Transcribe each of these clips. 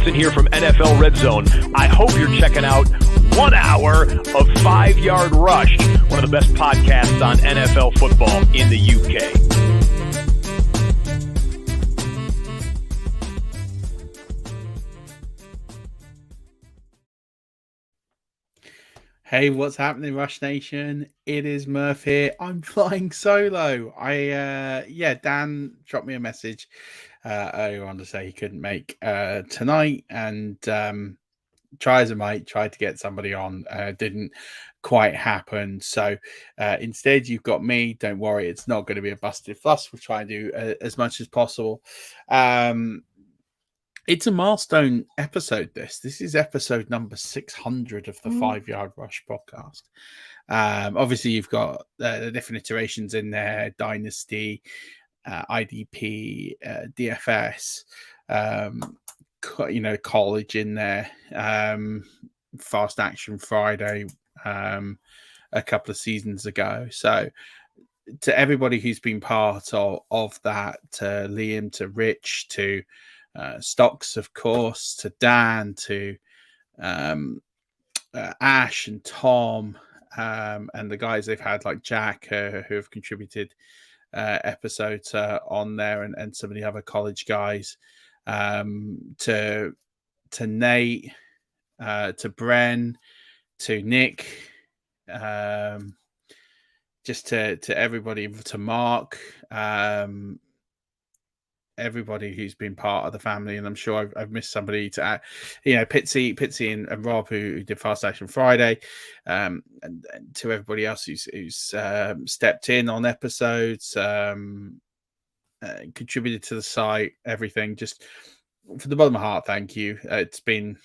Hansen here from NFL Red Zone. I hope you're checking out 1 hour of 5 Yard Rush, one of the best podcasts on NFL football in the UK. Hey, what's happening, Rush Nation? It is Murf here. I'm flying solo. Dan dropped me a message earlier on to say he couldn't make tonight, and try as I might, tried to get somebody on, didn't quite happen. So instead, you've got me. Don't worry, it's not going to be a busted fuss. We'll try and do as much as possible. It's a milestone episode. This is episode number 600 of the 5 Yard Rush podcast. Obviously, you've got the different iterations in there: Dynasty, IDP, DFS, college in there, Fast Action Friday, a couple of seasons ago. So, to everybody who's been part of that, to Liam, to Rich, to Stocks, of course, to Dan, to Ash and Tom, and the guys they've had like Jack, who have contributed episodes on there, and some of the other college guys, to Nate, to Bren, to Nick, just to everybody, to Mark, everybody who's been part of the family, and I'm sure I've missed somebody to add, Pitsy and Rob who did Fast Action Friday, and to everybody else who's stepped in on episodes, contributed to the site, everything. Just from the bottom of my heart, thank you. It's been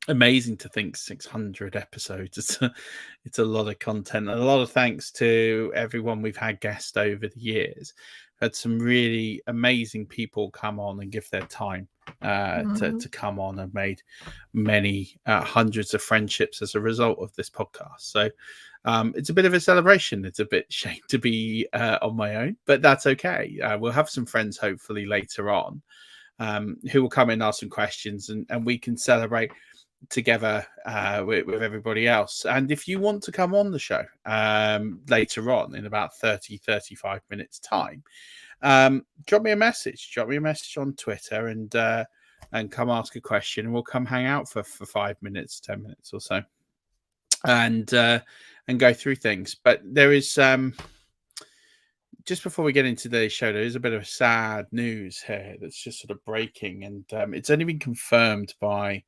amazing to think 600 episodes. It's a lot of content, and a lot of thanks to everyone we've had guests over the years. Had some really amazing people come on and give their time to come on, and made many hundreds of friendships as a result of this podcast. So it's a bit of a celebration. It's a bit shame to be on my own, but that's okay. We'll have some friends hopefully later on who will come in and ask some questions, and we can celebrate together with everybody else. And if you want to come on the show later on in about 30-35 minutes time, drop me a message on Twitter, and come ask a question, and we'll come hang out for 5 minutes, 10 minutes or so, and go through things. But there is just before we get into the show, there is a bit of sad news here that's just sort of breaking, and it's only been confirmed by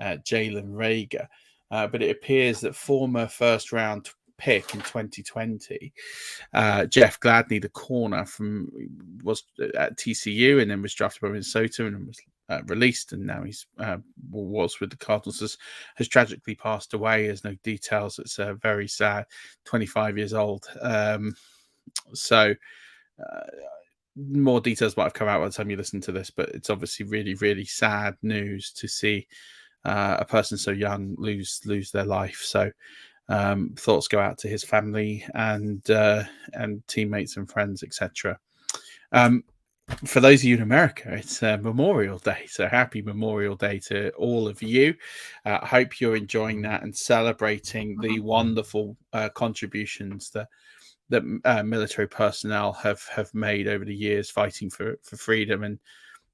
Jalen Reagor, but it appears that former first round pick in 2020, Jeff Gladney, the corner was at TCU and then was drafted by Minnesota and was released, and now he's was with the Cardinals, has tragically passed away. There's no details. It's very sad. 25 years old. So more details might have come out by the time you listen to this, but it's obviously really, really sad news to see a person so young lose their life. So thoughts go out to his family and teammates and friends, etc. For those of you in America, it's Memorial Day, so happy Memorial Day to all of you. I hope you're enjoying that and celebrating the wonderful contributions that military personnel have made over the years, fighting for freedom. And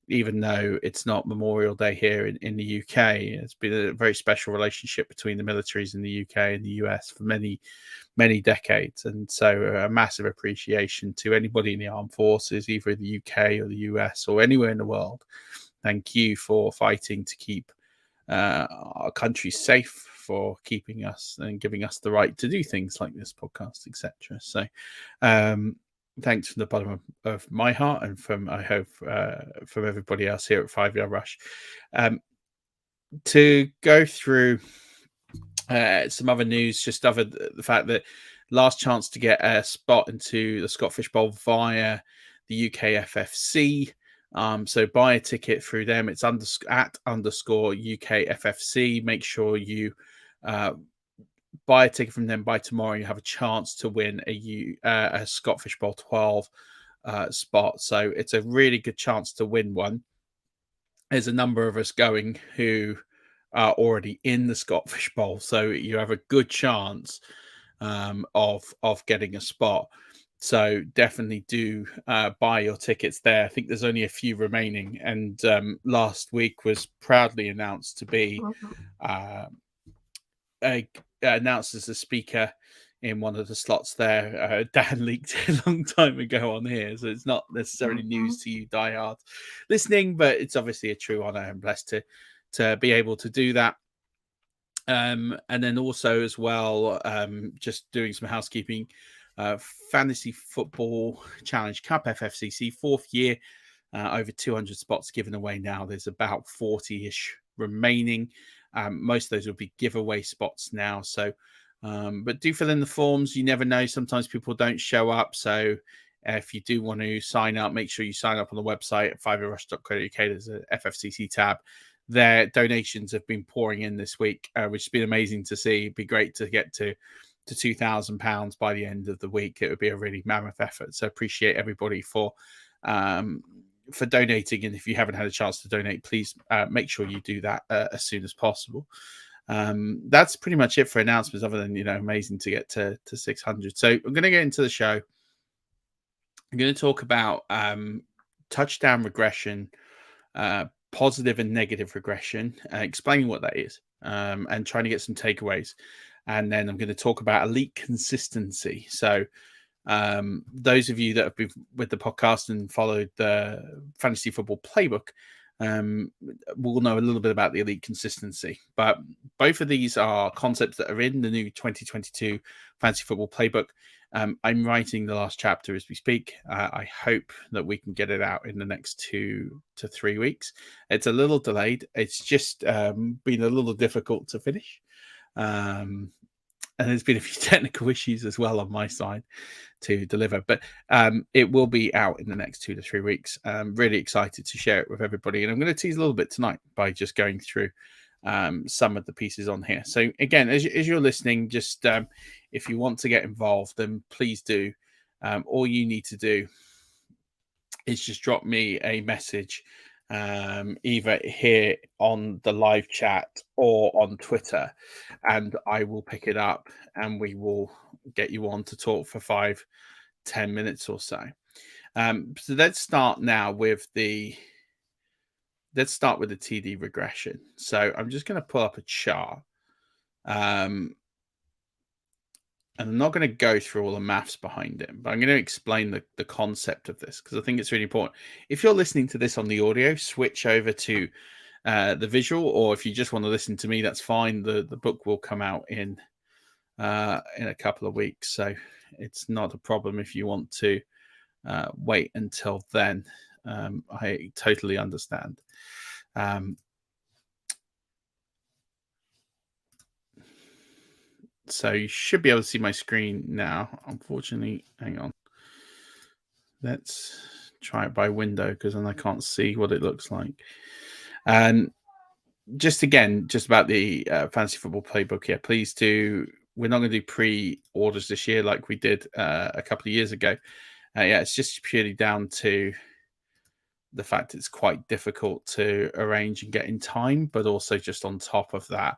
even though it's not Memorial Day here in the UK, it's been a very special relationship between the militaries in the UK and the US for many, many decades. And so a massive appreciation to anybody in the armed forces, either in the UK or the US or anywhere in the world. Thank you for fighting to keep our country safe, for keeping us and giving us the right to do things like this podcast, etc. So thanks from the bottom of my heart, and from, I hope, from everybody else here at 5 Yard Rush. To go through some other news, just the fact that last chance to get a spot into the Scott Fish Bowl via the UK FFC. So buy a ticket through them. It's at _UK FFC. Make sure you buy a ticket from them by tomorrow. You have a chance to win a Scott Fish Bowl 12 spot. So it's a really good chance to win one. there's a number of us going who are already in the Scottish Bowl, so you have a good chance of getting a spot. So definitely do buy your tickets there. I think there's only a few remaining, and last week was proudly announced to be announced as a speaker in one of the slots there. Dan leaked it a long time ago on here, so it's not necessarily news to you diehards listening, but it's obviously a true honor and blessed to be able to do that. And then also as well, just doing some housekeeping, Fantasy Football Challenge Cup, FFCC, 4th year, over 200 spots given away now. There's about 40-ish remaining. Most of those will be giveaway spots now. So, but do fill in the forms. You never know. Sometimes people don't show up. So if you do want to sign up, make sure you sign up on the website at 5rush.co.uk. There's a FFCC tab. Their donations have been pouring in this week, which has been amazing to see. It'd be great to get to £2,000 by the end of the week. It would be a really mammoth effort. So appreciate everybody for donating. And if you haven't had a chance to donate, please make sure you do that as soon as possible. That's pretty much it for announcements, other than, amazing to get to 600. So I'm going to get into the show. I'm going to talk about touchdown regression, positive and negative regression, explaining what that is, and trying to get some takeaways. And then I'm going to talk about elite consistency. So those of you that have been with the podcast and followed the Fantasy Football Playbook will know a little bit about the elite consistency. But both of these are concepts that are in the new 2022 Fantasy Football Playbook. I'm writing the last chapter as we speak. I hope that we can get it out in the next 2 to 3 weeks. It's a little delayed. It's just been a little difficult to finish. And there's been a few technical issues as well on my side to deliver. But it will be out in the next 2 to 3 weeks. I'm really excited to share it with everybody. And I'm going to tease a little bit tonight by just going through some of the pieces on here. So again, as you're listening, just if you want to get involved, then please do. All you need to do is just drop me a message, either here on the live chat or on Twitter, and I will pick it up and we will get you on to talk for 5-10 minutes or so. So let's start now with the TD regression. So I'm just going to pull up a chart. And I'm not going to go through all the maths behind it, but I'm going to explain the concept of this, because I think it's really important. If you're listening to this on the audio, switch over to the visual, or if you just want to listen to me, that's fine. The book will come out in a couple of weeks, so it's not a problem if you want to wait until then. I totally understand. So you should be able to see my screen now. Unfortunately, hang on. Let's try it by window, because then I can't see what it looks like. And just about the Fantasy Football Playbook here. Please do. We're not going to do pre-orders this year like we did a couple of years ago. It's just purely down to the fact it's quite difficult to arrange and get in time, but also just on top of that,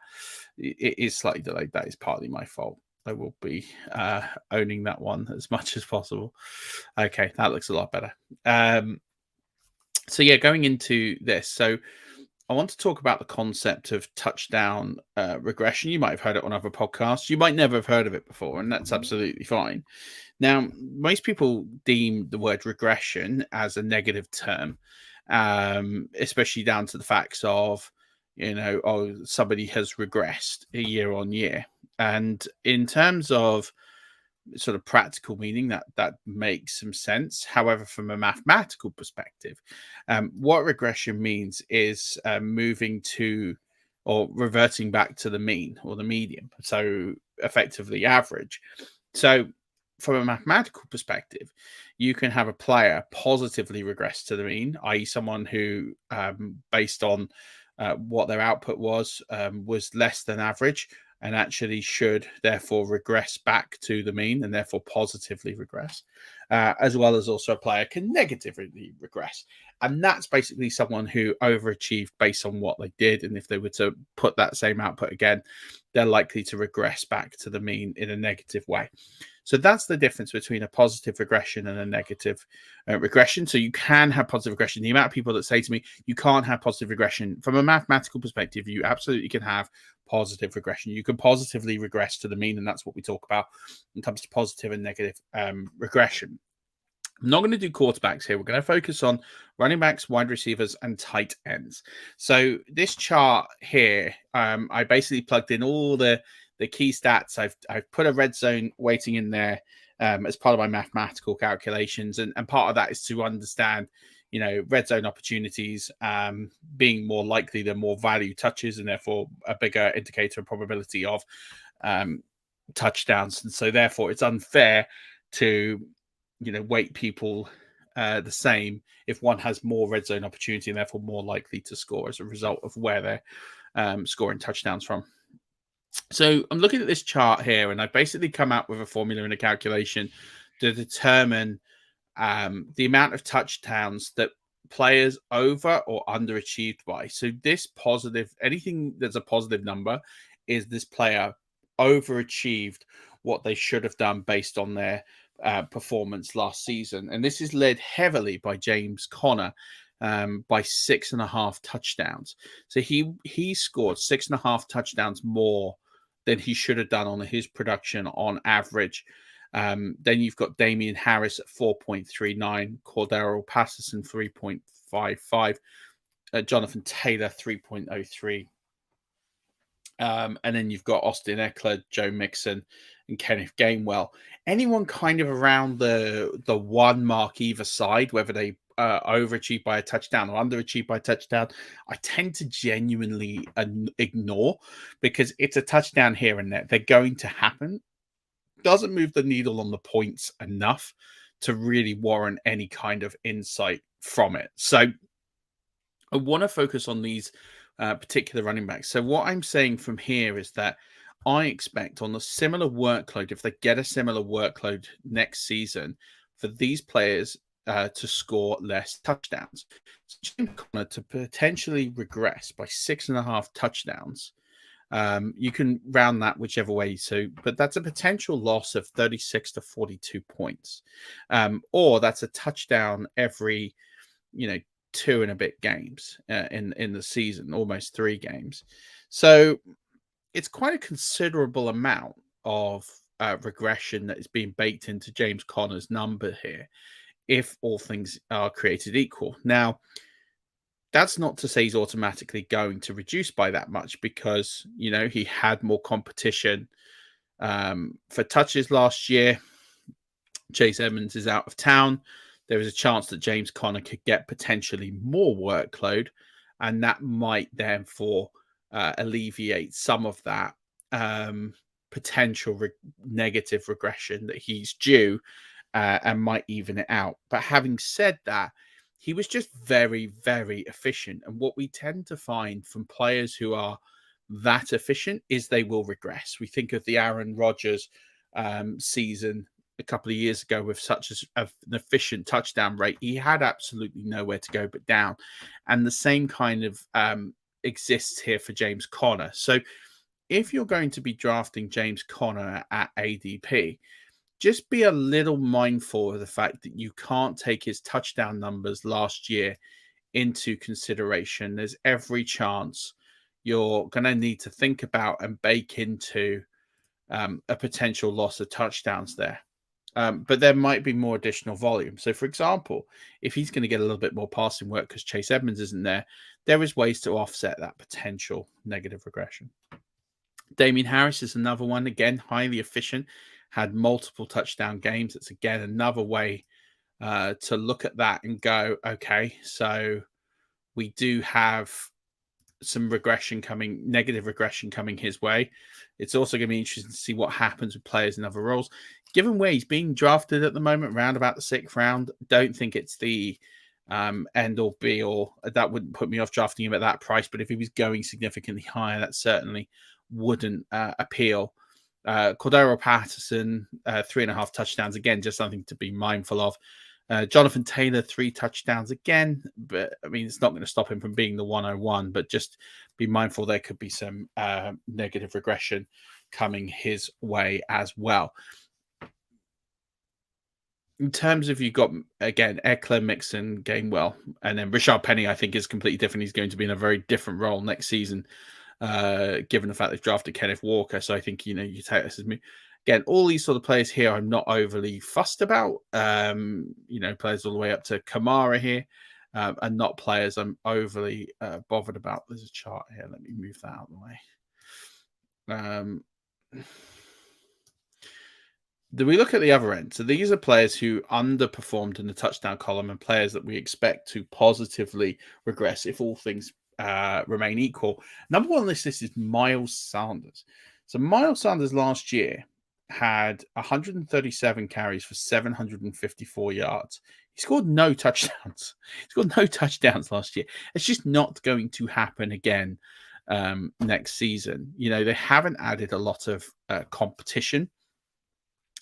it is slightly delayed. That is partly my fault. I will be owning that one as much as possible. Okay, that looks a lot better. So going into this. So I want to talk about the concept of touchdown regression. You might have heard it on other podcasts. You might never have heard of it before, and that's absolutely fine. Now, most people deem the word regression as a negative term, especially down to the facts of, somebody has regressed year on year. And in terms of sort of practical meaning, that makes some sense. However, from a mathematical perspective, what regression means is moving to or reverting back to the mean or the median, so effectively average. So from a mathematical perspective, you can have a player positively regress to the mean, i.e. someone who, based on what their output was less than average, and actually should therefore regress back to the mean and therefore positively regress, as well as also a player can negatively regress. And that's basically someone who overachieved based on what they did. And if they were to put that same output again, they're likely to regress back to the mean in a negative way. So that's the difference between a positive regression and a negative regression. So you can have positive regression. The amount of people that say to me, you can't have positive regression, from a mathematical perspective, you absolutely can have positive regression. You can positively regress to the mean, and that's what we talk about when it comes to positive and negative regression. I'm not going to do quarterbacks here. We're going to focus on running backs, wide receivers, and tight ends. So this chart here, I basically plugged in all the key stats. I've put a red zone weighting in there as part of my mathematical calculations, and part of that is to understand, red zone opportunities being more likely than more value touches, and therefore a bigger indicator of probability of touchdowns. And so therefore it's unfair to weight people the same if one has more red zone opportunity and therefore more likely to score as a result of where they're scoring touchdowns from. So I'm looking at this chart here, and I've basically come out with a formula and a calculation to determine the amount of touchdowns that players over or underachieved by. So this positive, anything that's a positive number, is this player overachieved what they should have done based on their performance last season. And this is led heavily by James Conner by 6.5 touchdowns. So he scored 6.5 touchdowns more than he should have done on his production on average. Then you've got Damien Harris at 4.39, Cordero Patterson 3.55, Jonathan Taylor 3.03. And then you've got Austin Eckler, Joe Mixon, and Kenneth Gainwell. Anyone kind of around the 1 mark either side, whether they overachieve by a touchdown or underachieve by a touchdown, I tend to genuinely ignore, because it's a touchdown here and there. They're going to happen. Doesn't move the needle on the points enough to really warrant any kind of insight from it. So I want to focus on these particular running backs. So what I'm saying from here is that I expect on a similar workload, if they get a similar workload next season, for these players to score less touchdowns. So James Conner to potentially regress by 6.5 touchdowns. You can round that whichever way. But that's a potential loss of 36 to 42 points. Or that's a touchdown every, 2 and a bit games in the season, almost 3 games. So it's quite a considerable amount of regression that is being baked into James Conner's number here, if all things are created equal. Now, that's not to say he's automatically going to reduce by that much, because, he had more competition for touches last year. Chase Edmonds is out of town. There is a chance that James Conner could get potentially more workload, and that might therefore alleviate some of that potential negative regression that he's due, and might even it out. But having said that, he was just very, very efficient. And what we tend to find from players who are that efficient is they will regress. We think of the Aaron Rodgers season a couple of years ago with such an efficient touchdown rate. He had absolutely nowhere to go but down. And the same kind of exists here for James Conner. So if you're going to be drafting James Conner at ADP, just be a little mindful of the fact that you can't take his touchdown numbers last year into consideration. There's every chance you're going to need to think about and bake into a potential loss of touchdowns there. But there might be more additional volume. So, for example, if he's going to get a little bit more passing work because Chase Edmonds isn't there, there is ways to offset that potential negative regression. Damien Harris is another one, again, highly efficient, had multiple touchdown games. It's, again, another way to look at that and go, okay, so we do have some regression coming, negative regression coming his way. It's also going to be interesting to see what happens with players in other roles. Given where he's being drafted at the moment, around about the 6th round, don't think it's the end or be all. That wouldn't put me off drafting him at that price, but if he was going significantly higher, that certainly wouldn't appeal. Cordero Patterson, 3.5 touchdowns. Again, just something to be mindful of. Jonathan Taylor, 3 touchdowns again, but I mean, it's not going to stop him from being the 101, but just be mindful there could be some negative regression coming his way as well. In terms of, you've got, again, Eckler, Mixon, Gainwell, and then Rashard Penny, I think, is completely different. He's going to be in a very different role next season, given the fact they've drafted Kenneth Walker. So I think, you take this as me. Again, all these sort of players here I'm not overly fussed about. Players all the way up to Kamara here, and not players I'm overly bothered about. There's a chart here. Let me move that out of the way. Do we look at the other end? So these are players who underperformed in the touchdown column and players that we expect to positively regress if all things remain equal. Number one on this list is Miles Sanders. So Miles Sanders last year had 137 carries for 754 yards. He scored no touchdowns. He scored no touchdowns last year. It's just not going to happen again next season. They haven't added a lot of competition.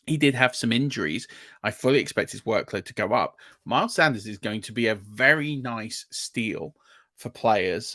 He did have some injuries. I fully expect his workload to go up. Miles Sanders is going to be a very nice steal for players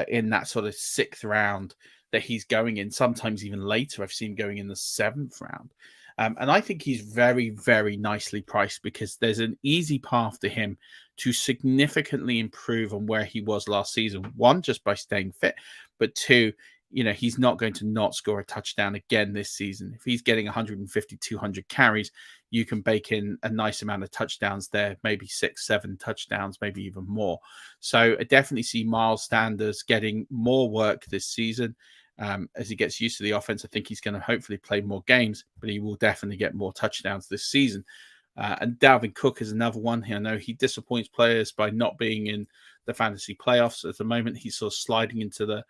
in that sort of 6th round that he's going in, sometimes even later. I've seen him going in the 7th round. And I think he's very, very nicely priced because there's an easy path to him to significantly improve on where he was last season. 1, just by staying fit, but 2, he's not going to not score a touchdown again this season. If he's getting 150, 200 carries, you can bake in a nice amount of touchdowns there, maybe 6, 7 touchdowns, maybe even more. So I definitely see Miles Sanders getting more work this season. As he gets used to the offense, I think he's going to hopefully play more games, but he will definitely get more touchdowns this season. And Dalvin Cook is another one here. I know he disappoints players by not being in the fantasy playoffs. At the moment, he's sort of sliding into the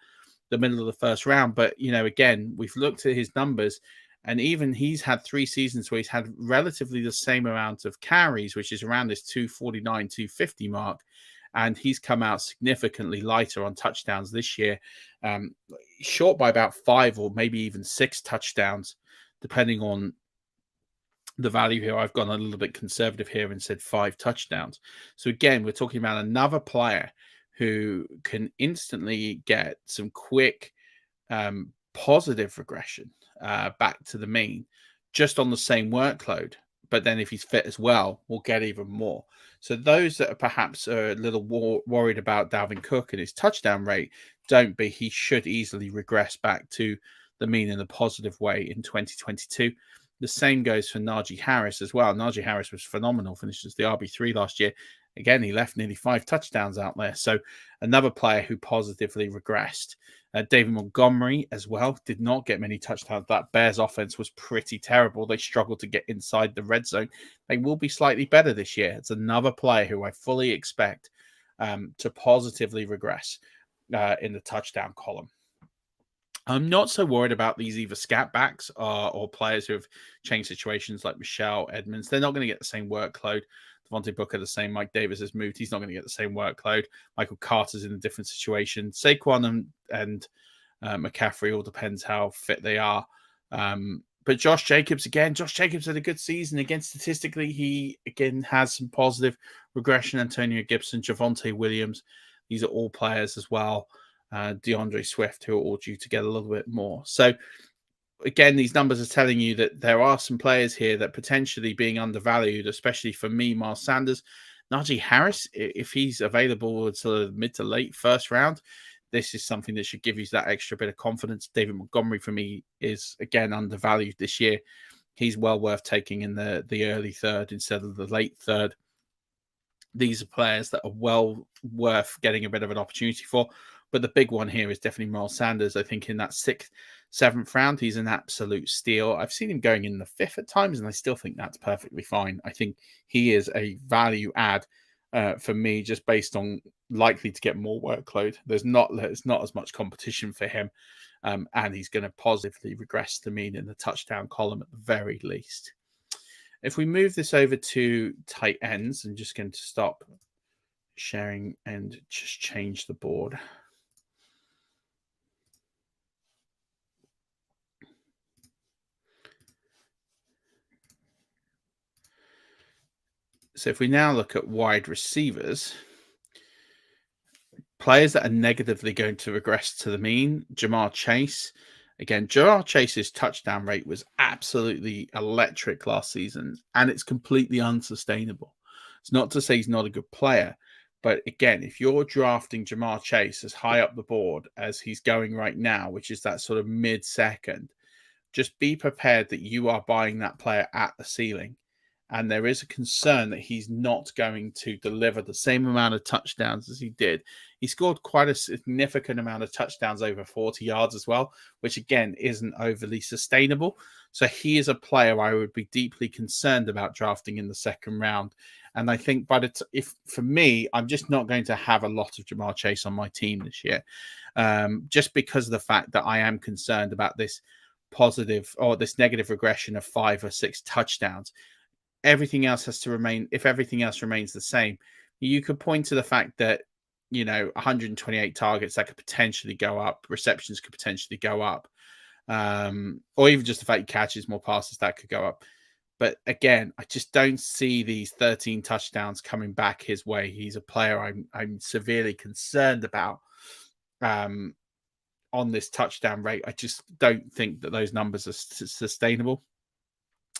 middle of the 1st round. But, again, we've looked at his numbers, and even he's had 3 seasons where he's had relatively the same amount of carries, which is around this 249, 250 mark. And he's come out significantly lighter on touchdowns this year, short by about 5 or maybe even 6 touchdowns, depending on the value here. I've gone a little bit conservative here and said 5 touchdowns. So again, we're talking about another player who can instantly get some quick positive regression back to the mean just on the same workload. But then if he's fit as well, we'll get even more. So those that are perhaps a little worried about Dalvin Cook and his touchdown rate, don't be. He should easily regress back to the mean in a positive way in 2022. The same goes for Najee Harris as well. Najee Harris was phenomenal, finished as the RB3 last year. Again, he left nearly 5 touchdowns out there. So another player who positively regressed. David Montgomery as well did not get many touchdowns. That Bears offense was pretty terrible. They struggled to get inside the red zone. They will be slightly better this year. It's another player who I fully expect to positively regress in the touchdown column. I'm not so worried about these either scat backs or players who have changed situations like Michelle Edmonds. They're not going to get the same workload. Devontae Booker the same. Mike Davis has moved. He's not going to get the same workload. Michael Carter's in a different situation. Saquon and McCaffrey, all depends how fit they are. But Josh Jacobs, again, Josh Jacobs had a good season. Again, statistically, he, again, has some positive regression. Antonio Gibson, Javonte Williams, these are all players as well. DeAndre Swift, who are all due to get a little bit more. So, again, these numbers are telling you that there are some players here that potentially being undervalued, especially for me, Miles Sanders. Najee Harris, if he's available until the mid to late 1st round, this is something that should give you that extra bit of confidence. David Montgomery, for me, is, again, undervalued this year. He's well worth taking in the early 3rd instead of the late 3rd. These are players that are well worth getting a bit of an opportunity for. But the big one here is definitely Miles Sanders. I think in that 6th, 7th round, he's an absolute steal. I've seen him going in the 5th at times, and I still think that's perfectly fine. I think he is a value add for me, just based on likely to get more workload. There's not as much competition for him, and he's going to positively regress the mean in the touchdown column at the very least. If we move this over to tight ends, I'm just going to stop sharing and just change the board. So if we now look at wide receivers, players that are negatively going to regress to the mean, Jamar Chase. Again, Jamar Chase's touchdown rate was absolutely electric last season, and it's completely unsustainable. It's not to say he's not a good player, but again, if you're drafting Jamar Chase as high up the board as he's going right now, which is that sort of mid-second, just be prepared that you are buying that player at the ceiling. And there is a concern that he's not going to deliver the same amount of touchdowns as he did. He scored quite a significant amount of touchdowns over 40 yards as well, which again isn't overly sustainable. So he is a player I would be deeply concerned about drafting in the second round. And I think if for me, I'm just not going to have a lot of Jamar Chase on my team this year, just because of the fact that I am concerned about this positive or this negative regression of 5 or 6 touchdowns. Everything else has to remain. If everything else remains the same, you could point to the fact that, 128 targets that could potentially go up, receptions could potentially go up, or even just the fact he catches more passes that could go up. But again, I just don't see these 13 touchdowns coming back his way. He's a player I'm severely concerned about on this touchdown rate. I just don't think that those numbers are sustainable.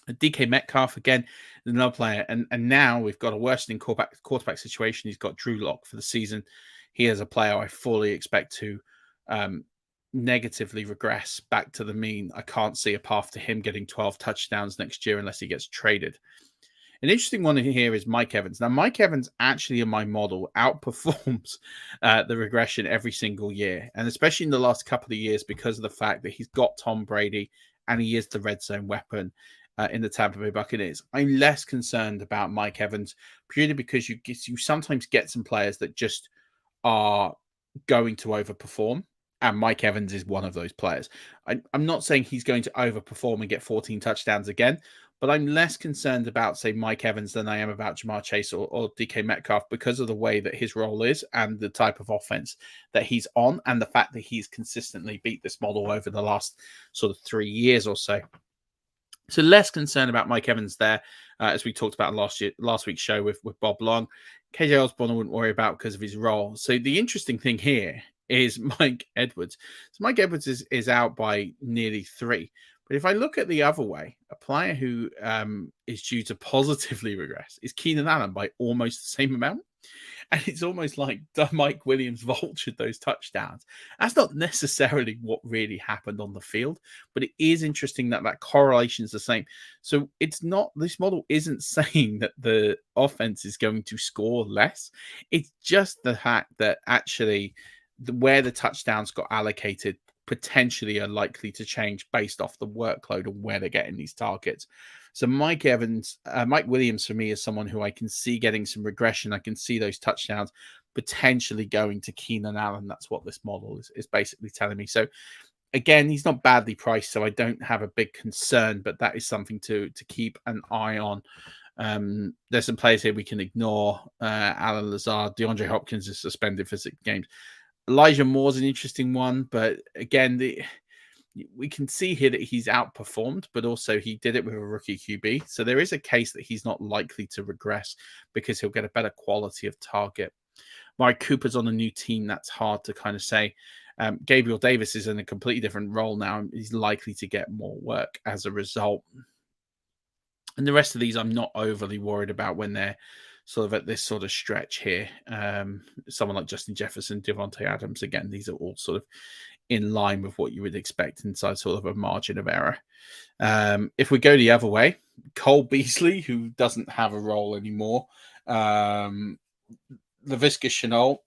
DK Metcalf, again, another player. And now we've got a worsening quarterback situation. He's got Drew Lock for the season. He is a player I fully expect to negatively regress back to the mean. I can't see a path to him getting 12 touchdowns next year unless he gets traded. An interesting one here is Mike Evans. Now, Mike Evans actually in my model outperforms the regression every single year, and especially in the last couple of years because of the fact that he's got Tom Brady and he is the red zone weapon in the Tampa Bay Buccaneers. I'm less concerned about Mike Evans purely because you sometimes get some players that just are going to overperform, and Mike Evans is one of those players. I'm not saying he's going to overperform and get 14 touchdowns again, but I'm less concerned about, say, Mike Evans than I am about Jamar Chase or DK Metcalf because of the way that his role is and the type of offense that he's on and the fact that he's consistently beat this model over the last sort of 3 years or so. So less concerned about Mike Evans there, as we talked about last week's show with Bob Long. KJ Osborne I wouldn't worry about because of his role. So the interesting thing here is Mike Edwards. So Mike Edwards is out by nearly 3. But if I look at the other way, a player who is due to positively regress is Keenan Allen by almost the same amount. And it's almost like Mike Williams vultured those touchdowns. That's not necessarily what really happened on the field, but it is interesting that correlation is the same. So it's not, this model isn't saying that the offense is going to score less. It's just the fact that actually where the touchdowns got allocated potentially are likely to change based off the workload and where they're getting these targets. So Mike Williams for me is someone who I can see getting some regression. I can see those touchdowns potentially going to Keenan Allen. That's what this model is basically telling me. So again, he's not badly priced, so I don't have a big concern, but that is something to keep an eye on. There's some players here we can ignore. Alan Lazard, DeAndre Hopkins is suspended for 6 games. Elijah Moore's an interesting one, but again, we can see here that he's outperformed, but also he did it with a rookie QB. So there is a case that he's not likely to regress because he'll get a better quality of target. Mari Cooper's on a new team. That's hard to kind of say. Gabriel Davis is in a completely different role now. He's likely to get more work as a result. And the rest of these I'm not overly worried about when they're sort of at this sort of stretch here. Someone like Justin Jefferson, Devontae Adams, again, these are all sort of in line with what you would expect inside sort of a margin of error. If we go the other way, Cole Beasley, who doesn't have a role anymore, Laviska Shenault,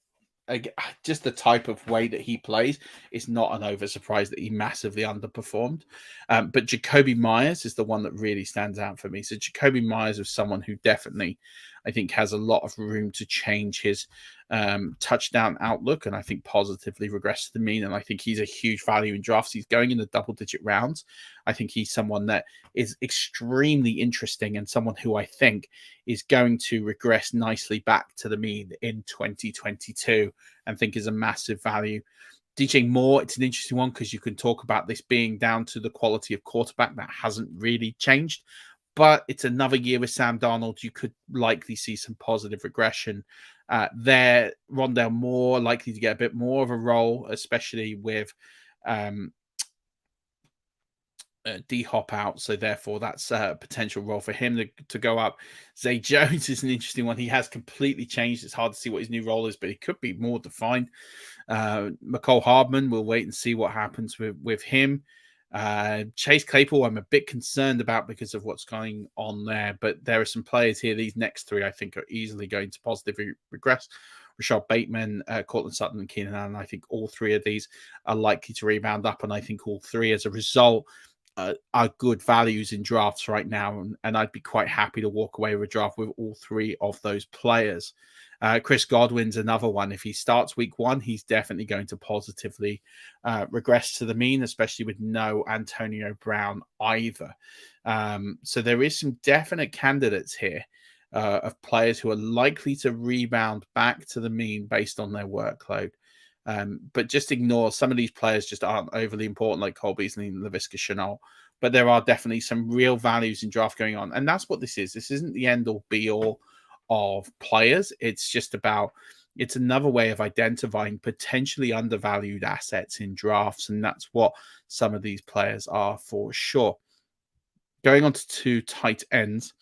just the type of way that he plays is not an over surprise that he massively underperformed. But Jacoby Myers is the one that really stands out for me. So Jacoby Myers is someone who definitely, I think, has a lot of room to change his touchdown outlook and I think positively regress to the mean. And I think he's a huge value in drafts. He's going in the double-digit rounds. I think he's someone that is extremely interesting and someone who I think is going to regress nicely back to the mean in 2022 and think is a massive value. DJ Moore, it's an interesting one because you can talk about this being down to the quality of quarterback that hasn't really changed. but it's another year with Sam Darnold. You could likely see some positive regression there. Rondale Moore likely to get a bit more of a role, especially with D-Hop out, so therefore that's a potential role for him to go up. Zay Jones is an interesting one. He has completely changed. It's hard to see what his new role is, but he could be more defined. McCole Hardman, we'll wait and see what happens with him. Chase Claypool, I'm a bit concerned about because of what's going on there, but there are some players here. These next three, I think, are easily going to positively regress. Rashad Bateman, Cortland Sutton, and Keenan Allen. I think all three of these are likely to rebound up, and I think all three, as a result, are good values in drafts right now, and I'd be quite happy to walk away with a draft with all three of those players. Chris Godwin's another one. If he starts week one, he's definitely going to positively regress to the mean, especially with no Antonio Brown either. So there is some definite candidates here of players who are likely to rebound back to the mean based on their workload. But just ignore some of these players just aren't overly important, like Cole Beasley and Laviska Shenault. But there are definitely some real values in draft going on. And that's what this is. This isn't the end all be all of players. It's just it's another way of identifying potentially undervalued assets in drafts. And that's what some of these players are for sure. Going on to two tight ends.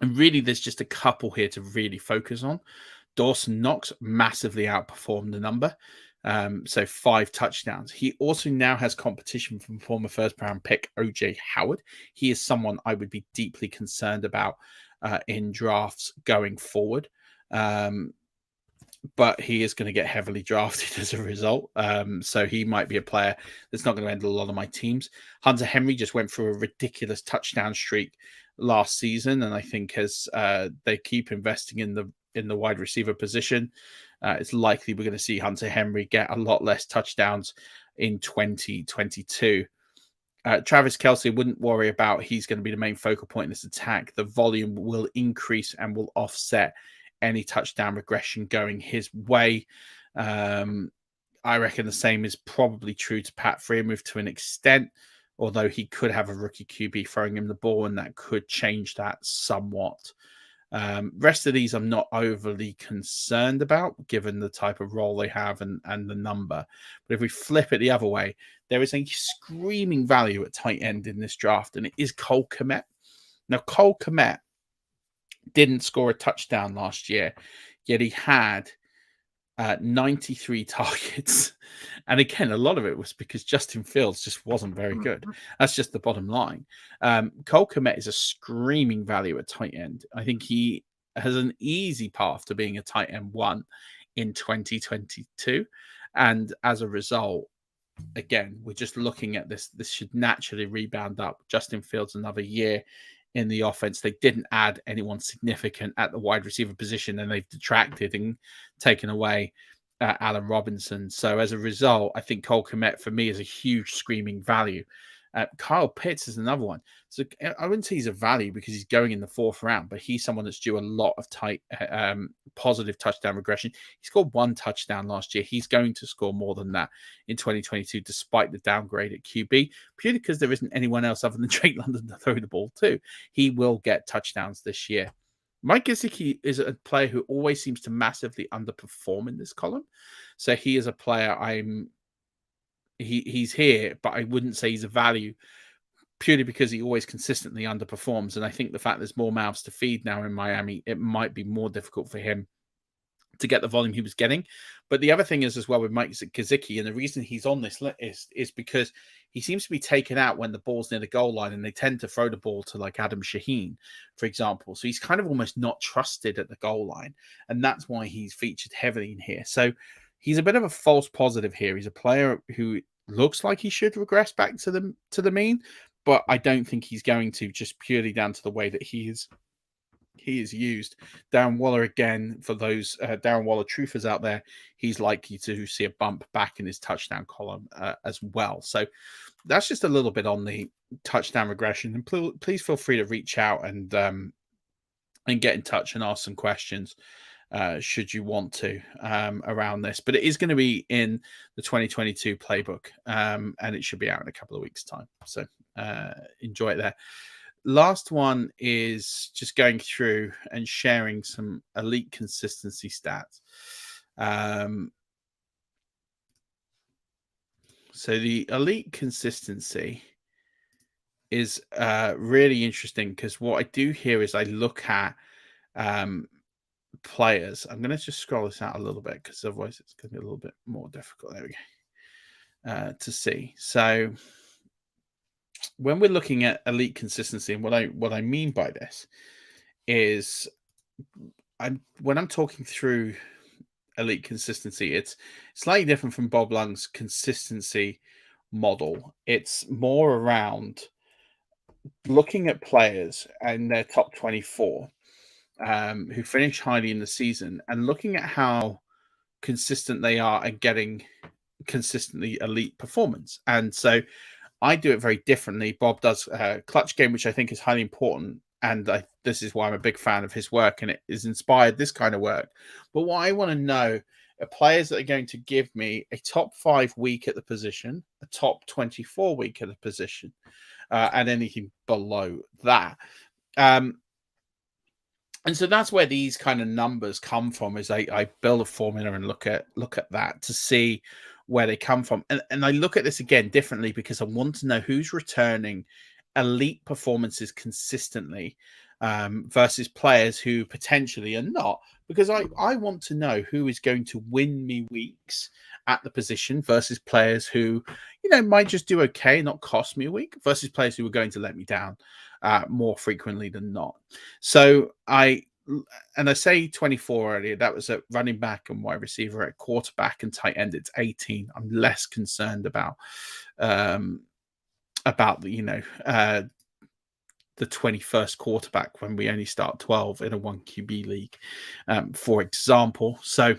And really, there's just a couple here to really focus on. Dawson Knox massively outperformed the number. So 5 touchdowns. He also now has competition from former first-round pick OJ Howard. He is someone I would be deeply concerned about in drafts going forward. But he is going to get heavily drafted as a result. So he might be a player that's not going to end a lot of my teams. Hunter Henry just went through a ridiculous touchdown streak last season, and I think as they keep investing in the wide receiver position, it's likely we're going to see Hunter Henry get a lot less touchdowns in 2022. Travis Kelce, wouldn't worry about. He's going to be the main focal point in this attack. The volume will increase and will offset any touchdown regression going his way. I reckon the same is probably true to Pat Freiermuth to an extent, although he could have a rookie QB throwing him the ball, and that could change that somewhat. Rest of these I'm not overly concerned about, given the type of role they have and the number. But if we flip it the other way, there is a screaming value at tight end in this draft, and it is Cole Kmet. Now, Cole Kmet didn't score a touchdown last year, yet he had 93 targets. And again, a lot of it was because Justin Fields just wasn't very good. That's just the bottom line. Cole Kmet is a screaming value at tight end. I think he has an easy path to being a tight end 1 in 2022. And as a result, again, we're just looking at this. This should naturally rebound up. Justin Fields another year in the offense. They didn't add anyone significant at the wide receiver position, and they've detracted and taken away Allen Robinson. So as a result, I think Cole Kmet for me is a huge screaming value. Kyle Pitts is another one. So I wouldn't say he's a value because he's going in the 4th round, but he's someone that's due a lot of positive touchdown regression. He scored 1 touchdown last year. He's going to score more than that in 2022, despite the downgrade at QB, purely because there isn't anyone else other than Drake London to throw the ball to. He will get touchdowns this year. Mike Gesicki is a player who always seems to massively underperform in this column. So he is a player he's here, but I wouldn't say he's a value purely because he always consistently underperforms. And I think the fact there's more mouths to feed now in Miami, it might be more difficult for him to get the volume he was getting. But the other thing is as well with Mike Gesicki, and the reason he's on this list is because he seems to be taken out when the ball's near the goal line, and they tend to throw the ball to like Adam Shaheen, for example. So he's kind of almost not trusted at the goal line. And that's why he's featured heavily in here. So he's a bit of a false positive here. He's a player who looks like he should regress back to the mean, but I don't think he's going to, just purely down to the way that he is used. Darren Waller, again, for those Darren Waller truthers out there, he's likely to see a bump back in his touchdown column as well. So that's just a little bit on the touchdown regression. And please feel free to reach out and get in touch and ask some questions should you want to around this. But it is going to be in the 2022 playbook, and it should be out in a couple of weeks' time. So enjoy it there. last one is just going through and sharing some elite consistency stats. So the elite consistency is really interesting because what I do here is I look at players. I'm going to just scroll this out a little bit because otherwise it's going to be a little bit more difficult. There we go. To see. So when we're looking at elite consistency, and what I mean by this is when I'm talking through elite consistency, it's slightly different from Bob Lung's consistency model. It's more around looking at players and their top 24 who finish highly in the season and looking at how consistent they are and getting consistently elite performance. And so I do it very differently. Bob does a clutch game, which I think is highly important. And this is why I'm a big fan of his work, and it has inspired this kind of work. But what I want to know are players that are going to give me a top 5 week at the position, a top 24 week at the position, and anything below that. And so that's where these kind of numbers come from. Is I build a formula and look at that to see where they come from. And I look at this again differently because I want to know who's returning elite performances consistently versus players who potentially are not, because I want to know who is going to win me weeks at the position versus players who, might just do okay, not cost me a week, versus players who are going to let me down more frequently than not. So I say 24 earlier, that was at running back and wide receiver. At quarterback and tight end, it's 18. I'm less concerned about the 21st quarterback when we only start 12 in a 1 QB league, for example. So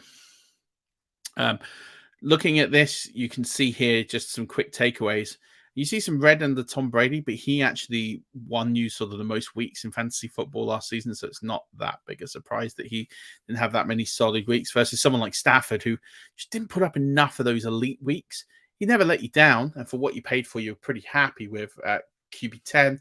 looking at this, you can see here just some quick takeaways. You see some red under Tom Brady, but he actually won you sort of the most weeks in fantasy football last season, so it's not that big a surprise that he didn't have that many solid weeks versus someone like Stafford, who just didn't put up enough of those elite weeks. He never let you down, and for what you paid for, you're pretty happy with QB 10.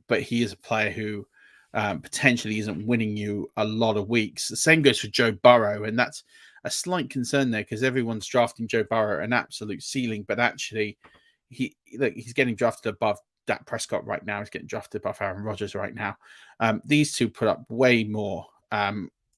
But he is a player who potentially isn't winning you a lot of weeks. The same goes for Joe Burrow, and that's a slight concern there because everyone's drafting Joe Burrow an absolute ceiling, but actually he's getting drafted above Dak Prescott right now. He's getting drafted above Aaron Rodgers right now. These two put up way more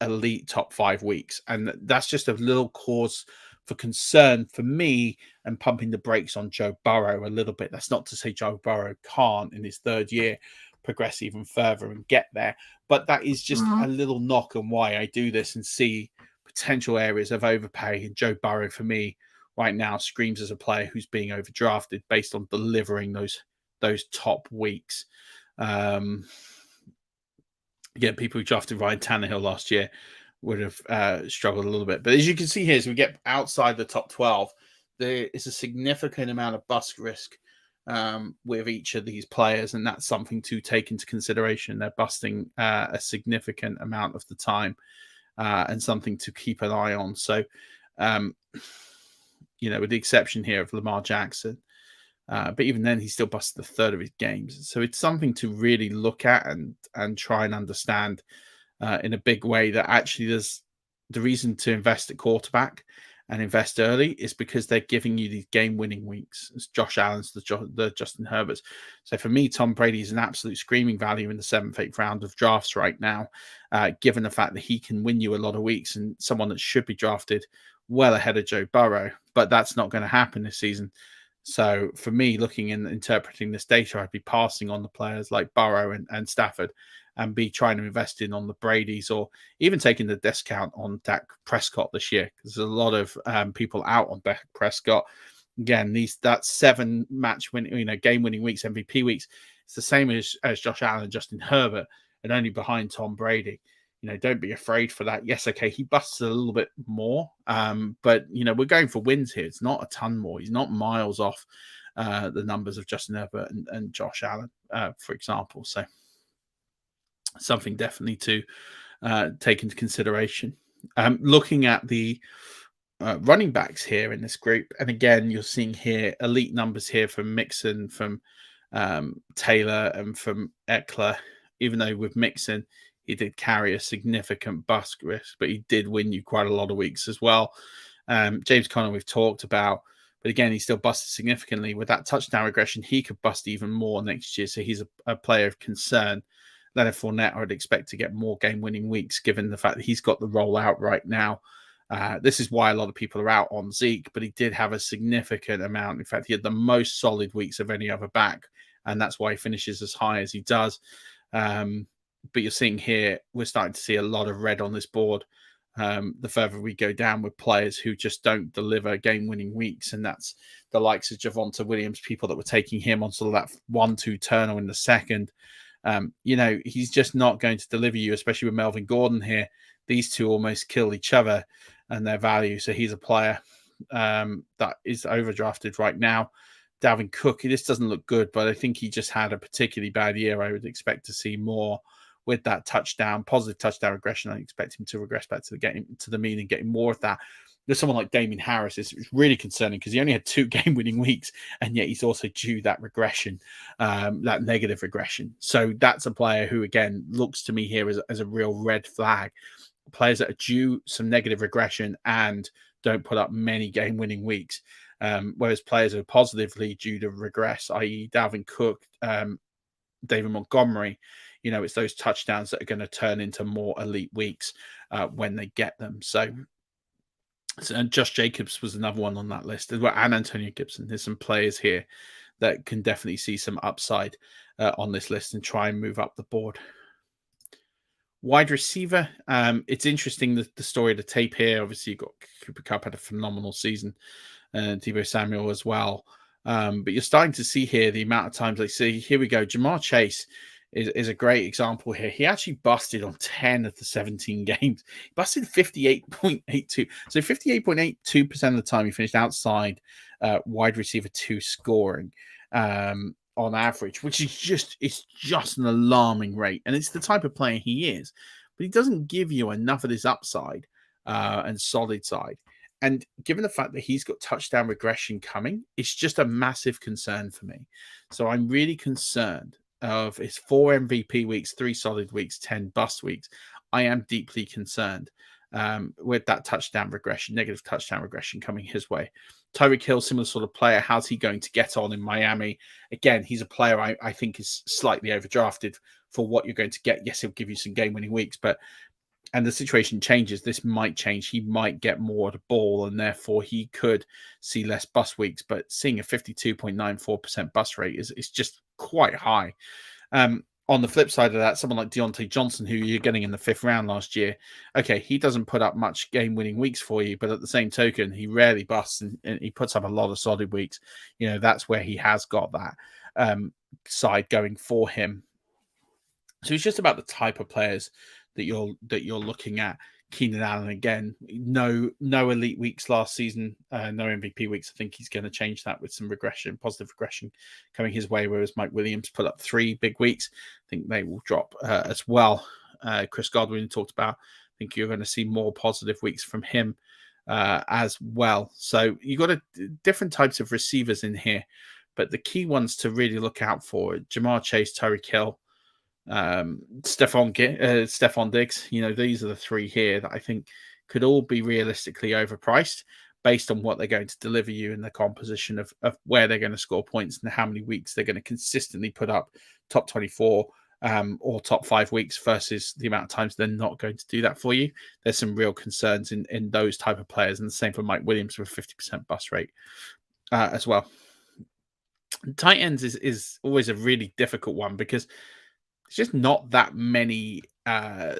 elite top 5 weeks, and that's just a little cause for concern for me and pumping the brakes on Joe Burrow a little bit. That's not to say Joe Burrow can't in his 3rd year progress even further and get there, but that is just a little knock on why I do this and see potential areas of overpay. And Joe Burrow for me right now screams as a player who's being overdrafted based on delivering those top weeks. Again, people who drafted Ryan Tannehill last year would have struggled a little bit. But as you can see here, as we get outside the top 12, there is a significant amount of bust risk with each of these players, and that's something to take into consideration. They're busting a significant amount of the time, and something to keep an eye on. So, with the exception here of Lamar Jackson, but even then, he still busted a third of his games. So it's something to really look at and try and understand in a big way, that actually there's the reason to invest at quarterback and invest early is because they're giving you these game-winning weeks. It's Josh Allen's, the Justin Herberts. So for me, Tom Brady is an absolute screaming value in the 7th, 8th round of drafts right now, given the fact that he can win you a lot of weeks and someone that should be drafted well ahead of Joe Burrow. But that's not going to happen this season. So for me, looking and interpreting this data, I'd be passing on the players like Burrow and Stafford and be trying to invest in on the Bradys, or even taking the discount on Dak Prescott this year. There's a lot of people out on Dak Prescott. Again, that 7 game-winning weeks, MVP weeks, it's the same as Josh Allen and Justin Herbert, and only behind Tom Brady. Don't be afraid for that. Yes, okay, he busts a little bit more, but we're going for wins here. It's not a ton more. He's not miles off the numbers of Justin Herbert and Josh Allen, for example. So something definitely to take into consideration. Looking at the running backs here in this group, and again, you're seeing here elite numbers here from Mixon, from Taylor and from Eckler, even though with Mixon, he did carry a significant bust risk, but he did win you quite a lot of weeks as well. James Conner, we've talked about, but again, he still busted significantly. With that touchdown regression, he could bust even more next year. So he's a player of concern. Leonard Fournette, I would expect to get more game-winning weeks, given the fact that he's got the rollout right now. This is why a lot of people are out on Zeke, but he did have a significant amount. In fact, he had the most solid weeks of any other back, and that's why he finishes as high as he does. But you're seeing here, we're starting to see a lot of red on this board. The further we go down with players who just don't deliver game-winning weeks, and that's the likes of Javonte Williams, people that were taking him on sort of that 1-2 turner in the second. He's just not going to deliver you, especially with Melvin Gordon here. These two almost kill each other and their value. So he's a player that is overdrafted right now. Dalvin Cook, this doesn't look good, but I think he just had a particularly bad year. I would expect to see more with that positive touchdown regression. I expect him to regress back to the mean and getting more of that. There's someone like Damien Harris. It's really concerning because he only had 2 game-winning weeks, and yet he's also due that regression, that negative regression. So that's a player who, again, looks to me here as a real red flag. Players that are due some negative regression and don't put up many game-winning weeks, whereas players who are positively due to regress, i.e. Dalvin Cook, David Montgomery, it's those touchdowns that are going to turn into more elite weeks when they get them. So and Josh Jacobs was another one on that list as well, and Antonio Gibson. There's some players here that can definitely see some upside on this list and try and move up the board. Wide receiver, it's interesting the story of the tape here. Obviously, you've got Cooper Kupp had a phenomenal season, and Deebo Samuel as well. But you're starting to see here the amount of times they see, here we go, Jamar Chase is a great example here. He actually busted on 10 of the 17 games. He busted 58.82. So 58.82% of the time he finished outside wide receiver 2 scoring on average, which is just an alarming rate. And it's the type of player he is. But he doesn't give you enough of this upside and solid side. And given the fact that he's got touchdown regression coming, it's just a massive concern for me. So I'm really concerned of his 4 MVP weeks, 3 solid weeks, 10 bust weeks. I am deeply concerned with that touchdown regression, negative touchdown regression coming his way. Tyreek Hill, similar sort of player. How's he going to get on in Miami? Again, he's a player I think is slightly overdrafted for what you're going to get. Yes, he'll give you some game-winning weeks, and the situation changes. This might change. He might get more of the ball, and therefore he could see less bust weeks. But seeing a 52.94% bust rate is just quite high. On the flip side of that, someone like Deontay Johnson, who you're getting in the 5th round last year, okay, he doesn't put up much game-winning weeks for you, but at the same token, he rarely busts and he puts up a lot of solid weeks. That's where he has got that side going for him. So it's just about the type of players that you're looking at. Keenan Allen, again, no elite weeks last season, no MVP weeks. I think he's going to change that with some positive regression coming his way, whereas Mike Williams put up 3 big weeks. I think they will drop as well. Chris Godwin talked about, I think you're going to see more positive weeks from him as well. So you've got different types of receivers in here, but the key ones to really look out for are Jamar Chase, Tyreek Hill, Stephon Diggs. These are the 3 here that I think could all be realistically overpriced based on what they're going to deliver you in the composition of where they're going to score points and how many weeks they're going to consistently put up top 24 or top 5 weeks versus the amount of times they're not going to do that for you. There's some real concerns in those type of players, and the same for Mike Williams with 50% bust rate as well. Tight ends is always a really difficult one because there's just not that many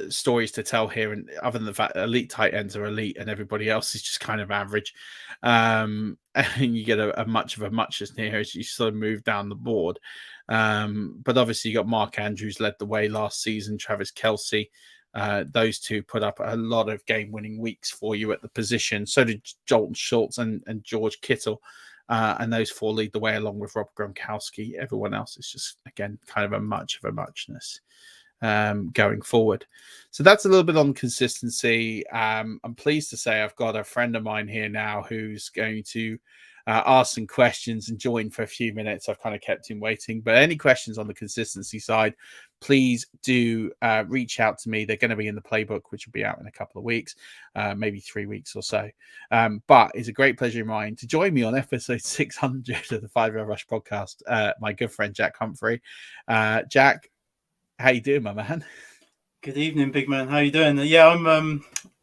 stories to tell here, and other than the fact that elite tight ends are elite and everybody else is just kind of average, and you get a much of a muchness here as you sort of move down the board. But obviously you got Mark Andrews led the way last season, Travis Kelce. Those two put up a lot of game-winning weeks for you at the position. So did Jolton Schultz and George Kittle. And those 4 lead the way along with Rob Gronkowski. Everyone else is just, again, kind of a muchness going forward. So that's a little bit on consistency. I'm pleased to say I've got a friend of mine here now who's going to ask some questions and join for a few minutes. I've kind of kept him waiting. But any questions on the consistency side, please do reach out to me. They're going to be in the playbook, which will be out in a couple of weeks, maybe 3 weeks or so. But it's a great pleasure of mine to join me on episode 600 of the 5 Yard Rush podcast, my good friend Jack Humphrey. Jack, how you doing, my man? Good evening, big man. How you doing? Yeah,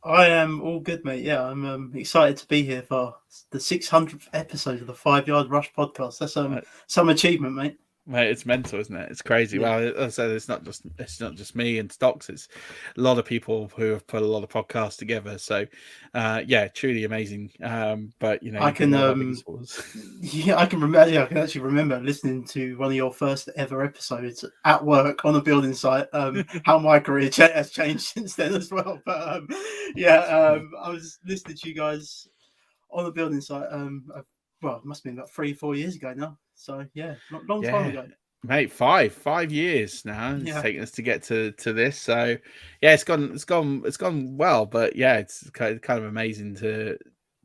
I am all good, mate. Yeah, I'm excited to be here for the 600th episode of the 5 Yard Rush podcast. That's some achievement, mate. Mate, it's mental, isn't it? It's crazy. Yeah. Well, as I said, it's not just me and Stocks. It's a lot of people who have put a lot of podcasts together. So, yeah, truly amazing. But I can, yeah, I can remember. Yeah, I can actually remember listening to one of your first ever episodes at work on a building site. How my career has changed since then as well. But I was listening to you guys on a building site. Well, it must have been about 3-4 years ago now. So yeah, long time ago. Mate, 5 years now. It's taken us to get to this. So yeah, it's gone well. But yeah, it's kind of amazing to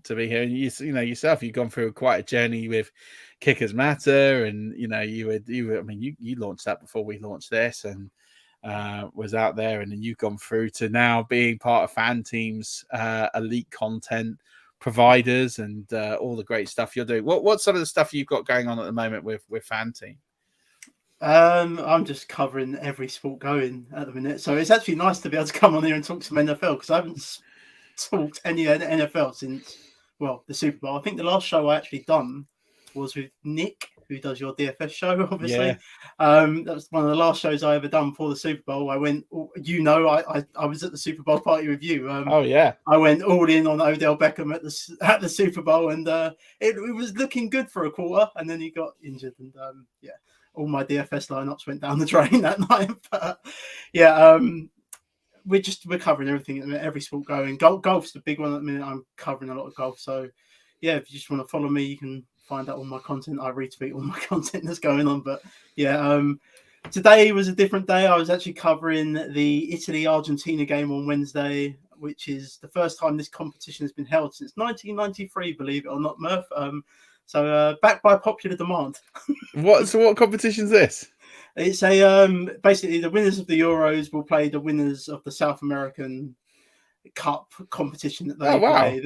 be here. And you know yourself, you've gone through quite a journey with Kickers Matter, and you launched that before we launched this, and was out there, and then you've gone through to now being part of Fan Team's elite content providers and all the great stuff you're doing. What's some of the stuff you've got going on at the moment with Fan Team? I'm just covering every sport going at the minute, so it's actually nice to be able to come on here and talk some NFL, because I haven't talked any NFL since the Super Bowl. I think the last show I actually done was with Nick, who does your DFS show, obviously. That was one of the last shows I ever done before the Super Bowl. I went, I was at the Super Bowl party with you. I went all in on Odell Beckham at the Super Bowl, and it was looking good for a quarter, and then he got injured, and all my DFS lineups went down the drain that night. But we're covering everything at the minute, every sport going. Golf's the big one at the minute. I'm covering a lot of golf, so yeah, if you just want to follow me, you can find out all my content. I retweet all my content that's going on. But today was a different day. I was actually covering the Italy-Argentina game on Wednesday, which is the first time this competition has been held since 1993, believe it or not, Murf. So backed by popular demand. What competition is this? It's basically the winners of the Euros will play the winners of the South American Cup competition that they play.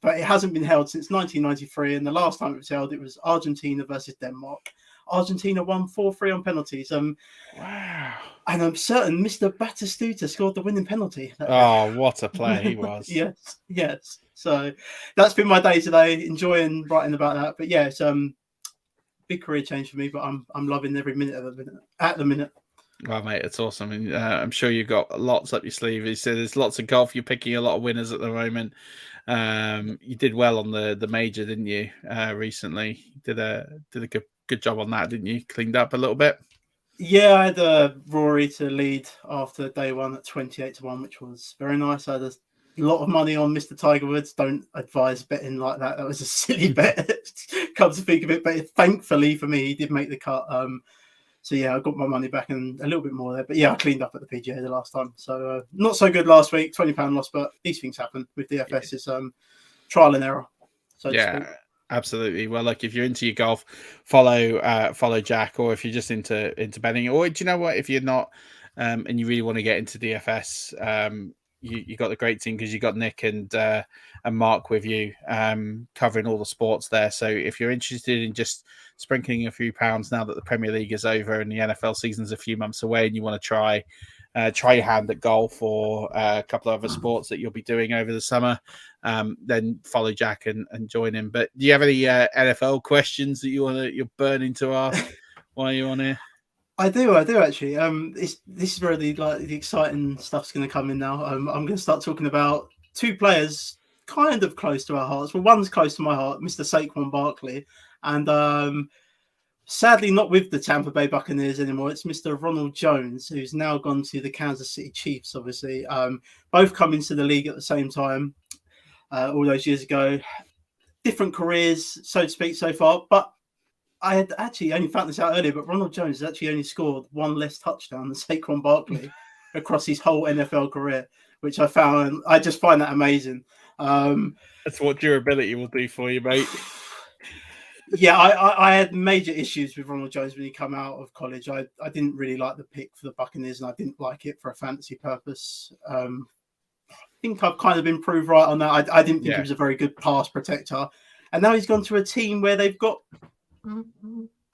But it hasn't been held since 1993, and the last time it was held, it was Argentina versus Denmark. Argentina won 4-3 on penalties. Wow. And I'm certain Mr. Batistuta scored the winning penalty. Oh, what a play he was. Yes. So that's been my day today, enjoying writing about that. But yeah, it's big career change for me, but I'm loving every minute of it at the minute. Well, mate, it's awesome. And, I'm sure you've got lots up your sleeve. You said there's lots of golf. You're picking a lot of winners at the moment. You did well on the major, didn't you? Recently, did a good job on that, didn't you? Cleaned up a little bit. Yeah, I had Rory to lead after day one at 28-1, which was very nice. I had a lot of money on Mr. Tiger Woods. Don't advise betting like that. That was a silly bet. Come to think of it, but thankfully for me, he did make the cut. So yeah, I got my money back and a little bit more there. But yeah, I cleaned up at the PGA the last time. So not so good last week, £20 loss, but these things happen with DFS. It's trial and error. So yeah, absolutely. Well, look, if you're into your golf, follow Jack, or if you're just into betting, or do you know what? If you're not and you really want to get into DFS, you got the great team, because you got Nick and Mark with you, covering all the sports there. So if you're interested in just sprinkling a few pounds now that the Premier League is over and the NFL season's a few months away, and you want to try your hand at golf or a couple of other sports that you'll be doing over the summer, then follow Jack and join him. But do you have any NFL questions that you're burning to ask while you're on here? I do actually. This is where the exciting stuff's going to come in now. I'm going to start talking about two players kind of close to our hearts. Well, one's close to my heart, Mr. Saquon Barkley, and sadly not with the Tampa Bay Buccaneers anymore. It's Mr. Ronald Jones, who's now gone to the Kansas City Chiefs. Obviously, both come into the league at the same time all those years ago. Different careers, so to speak, so far, but I had actually only found this out earlier, but Ronald Jones has actually only scored one less touchdown than Saquon Barkley across his whole NFL career, which I just find that amazing. That's what durability will do for you, mate. Yeah, I had major issues with Ronald Jones when he came out of college. I didn't really like the pick for the Buccaneers, and I didn't like it for a fantasy purpose. I think I've kind of improved right on that. I didn't think he was a very good pass protector, and now he's gone to a team where they've got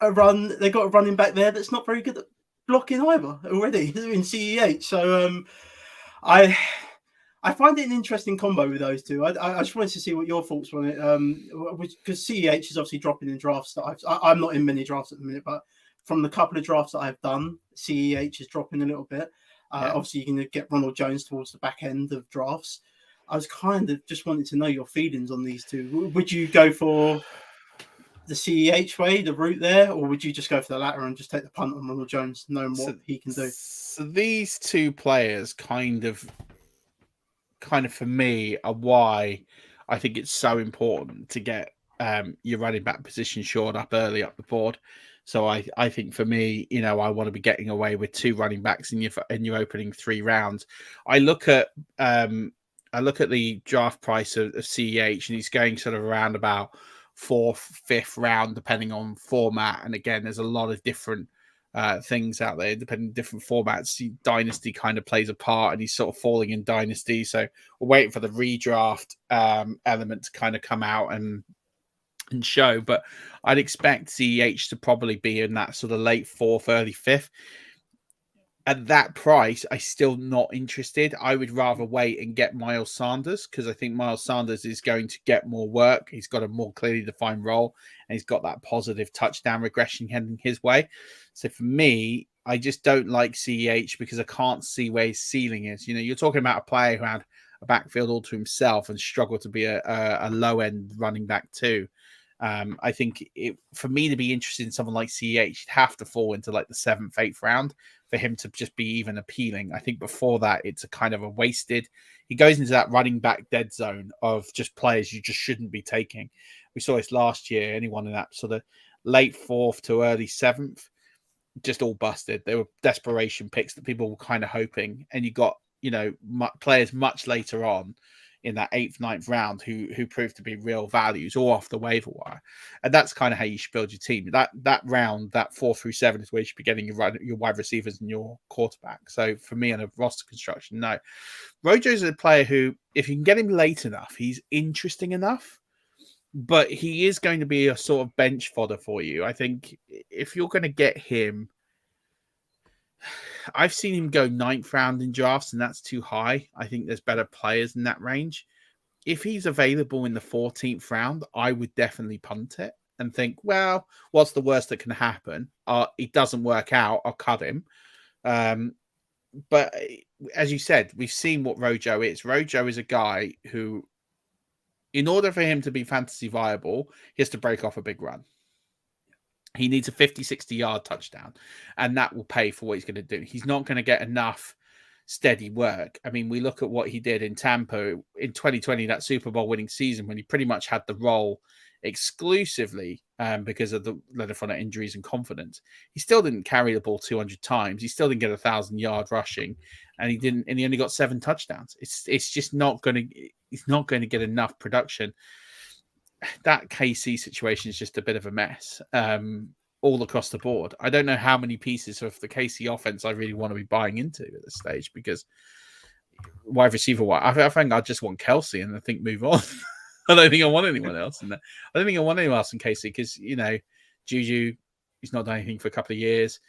a running back there that's not very good at blocking either already in CEH. So I find it an interesting combo with those two. I just wanted to see what your thoughts were on it, because CEH is obviously dropping in drafts that I'm not in many drafts at the minute, but from the couple of drafts that I've done, CEH is dropping a little bit. Obviously, you're going to get Ronald Jones towards the back end of drafts. I was kind of just wanting to know your feelings on these two. Would you go for the CEH way, the route there, or would you just go for the latter and just take the punt on Ronald Jones, knowing what he can do? So these two players kind of for me are why I think it's so important to get your running back position shored up early up the board. So I think for me, I want to be getting away with 2 running backs in your opening 3 rounds. I look at the draft price of CEH, and he's going sort of around about 4th, 5th round, depending on format. And again, there's a lot of different things out there, depending on different formats. Dynasty kind of plays a part, and he's sort of falling in Dynasty. So we're waiting for the redraft element to kind of come out and show. But I'd expect CEH to probably be in that sort of late 4th, early 5th. At that price, I'm still not interested. I would rather wait and get Miles Sanders, because I think Miles Sanders is going to get more work. He's got a more clearly defined role, and he's got that positive touchdown regression heading his way. So for me, I just don't like CEH because I can't see where his ceiling is. You're talking about a player who had a backfield all to himself and struggled to be a low-end running back too. I think for me to be interested in someone like CEH, you'd have to fall into like the 7th, 8th round for him to just be even appealing. I think before that, it's a kind of a wasted. He goes into that running back dead zone of just players you just shouldn't be taking. We saw this last year. Anyone in that sort of late 4th to early 7th, just all busted. They were desperation picks that people were kind of hoping, and you got players much later on in that 8th, 9th round who proved to be real values, or off the waiver wire. And that's kind of how you should build your team. That round, that 4 through 7 is where you should be getting your wide receivers and your quarterback. So for me, on a roster construction, no. Rojo's a player who, if you can get him late enough, he's interesting enough, but he is going to be a sort of bench fodder for you. I think if you're going to get him, I've seen him go 9th round in drafts, and that's too high. I think there's better players in that range. If he's available in the 14th round, I would definitely punt it and think, well, what's the worst that can happen? It doesn't work out. I'll cut him. But as you said, we've seen what Rojo is. Rojo is a guy who, in order for him to be fantasy viable, he has to break off a big run. He needs a 50, 60-yard touchdown, and that will pay for what he's going to do. He's not going to get enough steady work. I mean, we look at what he did in Tampa in 2020, that Super Bowl winning season, when he pretty much had the role exclusively because of the Leatherfoot injuries and confidence. He still didn't carry the ball 200 times. He still didn't get 1,000-yard rushing, and he only got 7 touchdowns. It's just not going to. He's not going to get enough production. That KC situation is just a bit of a mess all across the board. I don't know how many pieces of the KC offense I really want to be buying into at this stage, because wide receiver, I think I just want Kelsey, and I think move on. I don't think I want anyone else in there. I don't think I want anyone else in KC because, Juju, he's not done anything for a couple of years.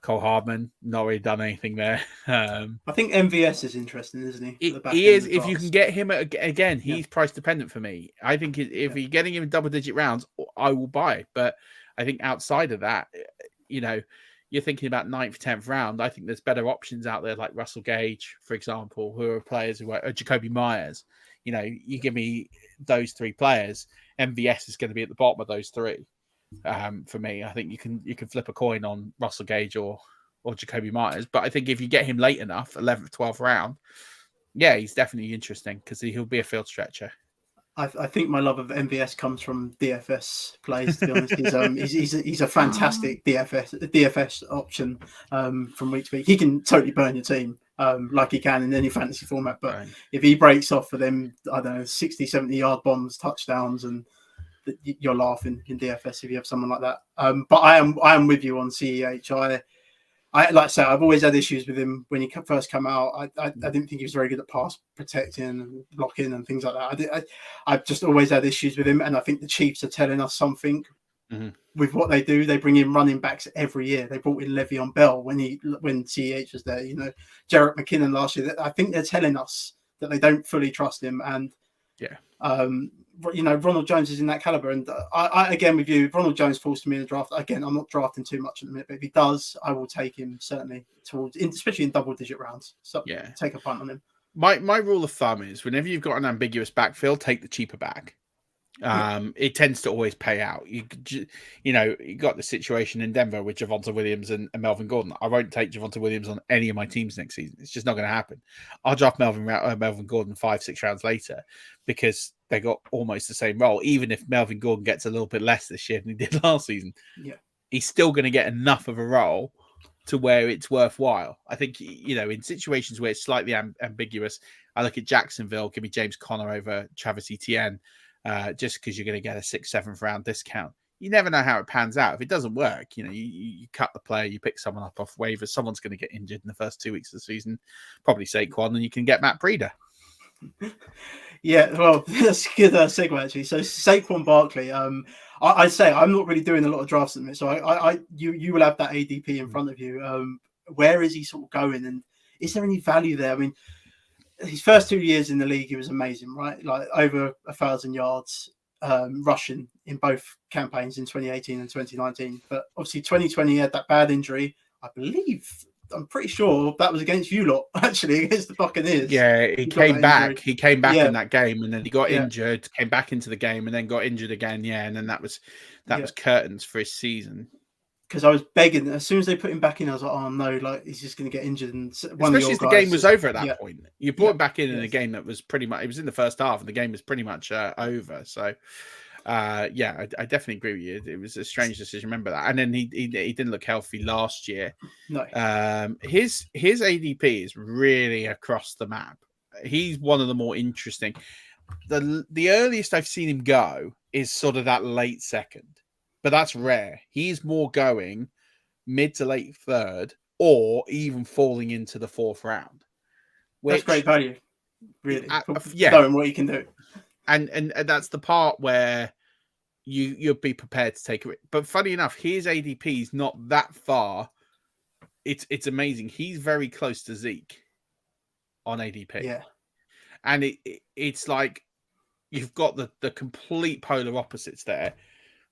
Cole Hardman, not really done anything there. I think MVS is interesting, isn't he? He is. If you can get him again, he's price dependent for me. I think if you're getting him in double-digit rounds, I will buy. But I think outside of that, you're thinking about 9th, 10th round. I think there's better options out there, like Russell Gage, for example, who are players who are Jacoby Myers. You give me those 3 players, MVS is going to be at the bottom of those 3. For me, I think you can flip a coin on Russell Gage or Jacoby Myers, but I think if you get him late enough, 11th, 12th round, yeah, he's definitely interesting because he'll be a field stretcher. I think my love of MVS comes from DFS plays. To be honest, he's a fantastic DFS option from week to week. He can totally burn your team like he can in any fantasy format, but if he breaks off for them, I don't know, 60, 70-yard bombs, touchdowns, and you're laughing in DFS if you have someone like that. But I am with you on CEH. I like I say, I've always had issues with him when he first came out. I didn't think he was very good at pass protecting and blocking and things like that. I've just always had issues with him, and I think the Chiefs are telling us something with what they do. They bring in running backs every year. They brought in Le'Veon Bell when CEH was there. Jarrett McKinnon last year. I think they're telling us that they don't fully trust him, and Ronald Jones is in that caliber. And I again with you, Ronald Jones falls to me in the draft. Again, I'm not drafting too much at the minute, but if he does, I will take him certainly especially in double-digit rounds. So take a punt on him. My rule of thumb is whenever you've got an ambiguous backfield, take the cheaper back. It tends to always pay out. You got the situation in Denver with Javonte Williams and Melvin Gordon. I won't take Javonte Williams on any of my teams next season. It's just not going to happen. I'll draft Melvin Gordon 5-6 rounds later because they got almost the same role. Even if Melvin Gordon gets a little bit less this year than he did last season, he's still going to get enough of a role to where it's worthwhile. I think, in situations where it's slightly ambiguous, I look at Jacksonville, give me James Conner over Travis Etienne. Just because you're going to get a 6th, 7th round discount. You never know how it pans out. If it doesn't work, you cut the player, you pick someone up off waivers. Someone's going to get injured in the first 2 weeks of the season, probably Saquon, and you can get Matt Breida. Yeah, well, that's a good segue actually. So Saquon Barkley, I'd say I'm not really doing a lot of drafts at the minute, so you will have that ADP in front of you. Where is he sort of going, and is there any value there? I mean, his first 2 years in the league, he was amazing, right? Like over 1,000 yards rushing in both campaigns in 2018 and 2019. But obviously 2020, he had that bad injury. I'm pretty sure that was against you lot, actually, against the Buccaneers. Yeah, he came back. He came back in that game, and then he got injured, came back into the game, and then got injured again. Yeah, and then that was curtains for his season. Because I was begging, as soon as they put him back in, I was like, "Oh no, like he's just going to get injured." And especially as the game was over at that point, you brought him back in a game that was pretty much. It was in the first half, and the game was pretty much over. So, I definitely agree with you. It was a strange decision. Remember that, and then he didn't look healthy last year. No, his ADP is really across the map. He's one of the more interesting. The earliest I've seen him go is sort of that late second. But that's rare. He's more going mid to late third or even falling into the 4th round. That's great value, really. Knowing what you can do. And that's the part where you'll be prepared to take it. But funny enough, his ADP is not that far. It's amazing. He's very close to Zeke on ADP. Yeah. And it's like you've got the complete polar opposites there.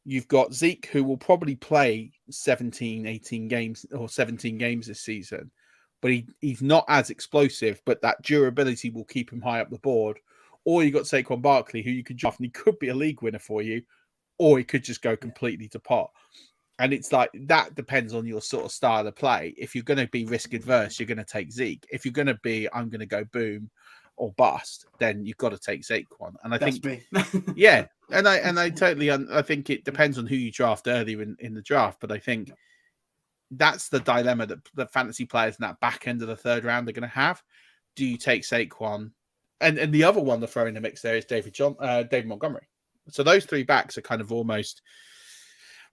You've got Zeke, who will probably play 17 games this season, but he's not as explosive, but that durability will keep him high up the board. Or you've got Saquon Barkley, who you could draft, and he could be a league winner for you, or he could just go completely to pot. And it's like, that depends on your sort of style of play. If you're going to be risk adverse, you're going to take Zeke. If you're going to be, I'm going to go boom or bust, then you've got to take Saquon. And I think, me. yeah. And I totally, I think it depends on who you draft earlier in the draft, but I think that's the dilemma that the fantasy players in that back end of the 3rd round are going to have. Do you take Saquon? And the other one to throw in the mix there is David Montgomery. So those 3 backs are kind of almost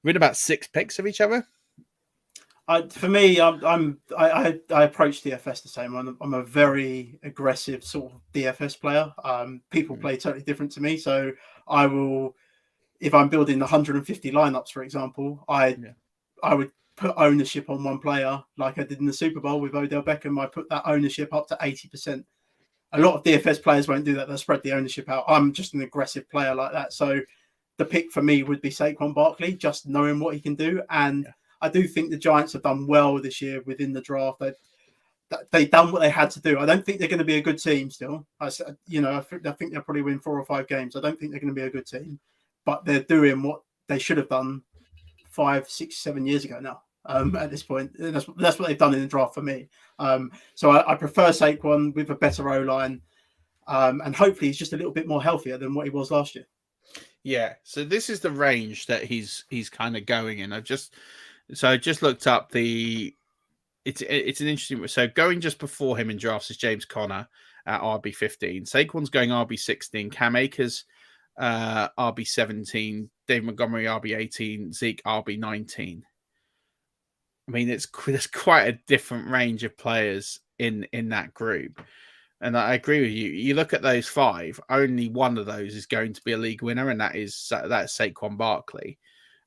within about 6 picks of each other. For me, I approach DFS the same. I'm a very aggressive sort of DFS player. People play totally different to me, so I will. If I'm building 150 lineups, for example, I would put ownership on one player, like I did in the Super Bowl with Odell Beckham. I put that ownership up to 80%. A lot of DFS players won't do that. They'll spread the ownership out. I'm just an aggressive player like that. So the pick for me would be Saquon Barkley, just knowing what he can do. And I do think the Giants have done well this year within the draft. They've done what they had to do. I don't think they're going to be a good team still. I think they'll probably win 4 or 5 games. I don't think they're going to be a good team, but they're doing what they should have done 5, 6, 7 years ago now. At this point, that's what they've done in the draft for me. So I prefer Saquon with a better O-line, and hopefully he's just a little bit more healthier than what he was last year. Yeah. So this is the range that he's kind of going in. I just looked up it's an interesting. So going just before him in drafts is James Conner at RB15. Saquon's going RB16. Cam Akers RB 17, Dave Montgomery RB 18, Zeke RB 19. I mean, there's quite a different range of players in that group. And I agree with you. You look at those 5, only one of those is going to be a league winner, and that's Saquon Barkley.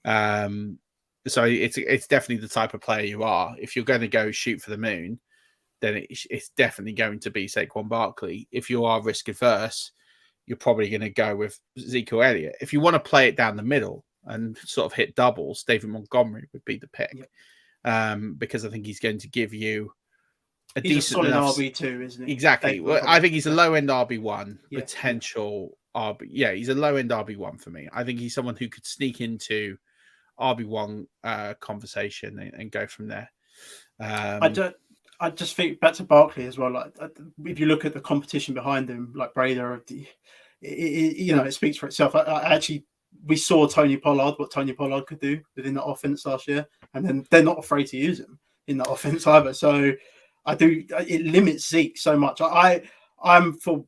So it's definitely the type of player you are. If you're going to go shoot for the moon, then it's definitely going to be Saquon Barkley. If you are risk averse, you're probably going to go with Zeke or Elliott. If you want to play it down the middle and sort of hit doubles, David Montgomery would be the pick. Yep. Because I think he's going to give you he's decent a solid RB2, isn't he? Exactly. Well, I think he's a low-end RB1, potential RB. Yeah, he's a low-end RB1 for me. I think he's someone who could sneak into RB1 conversation and go from there. I just think back to Barkley as well. Like, if you look at the competition behind him, like Breda, it speaks for itself. We saw what Tony Pollard could do within the offense last year, and then they're not afraid to use him in the offense either. So it limits Zeke so much. I'm for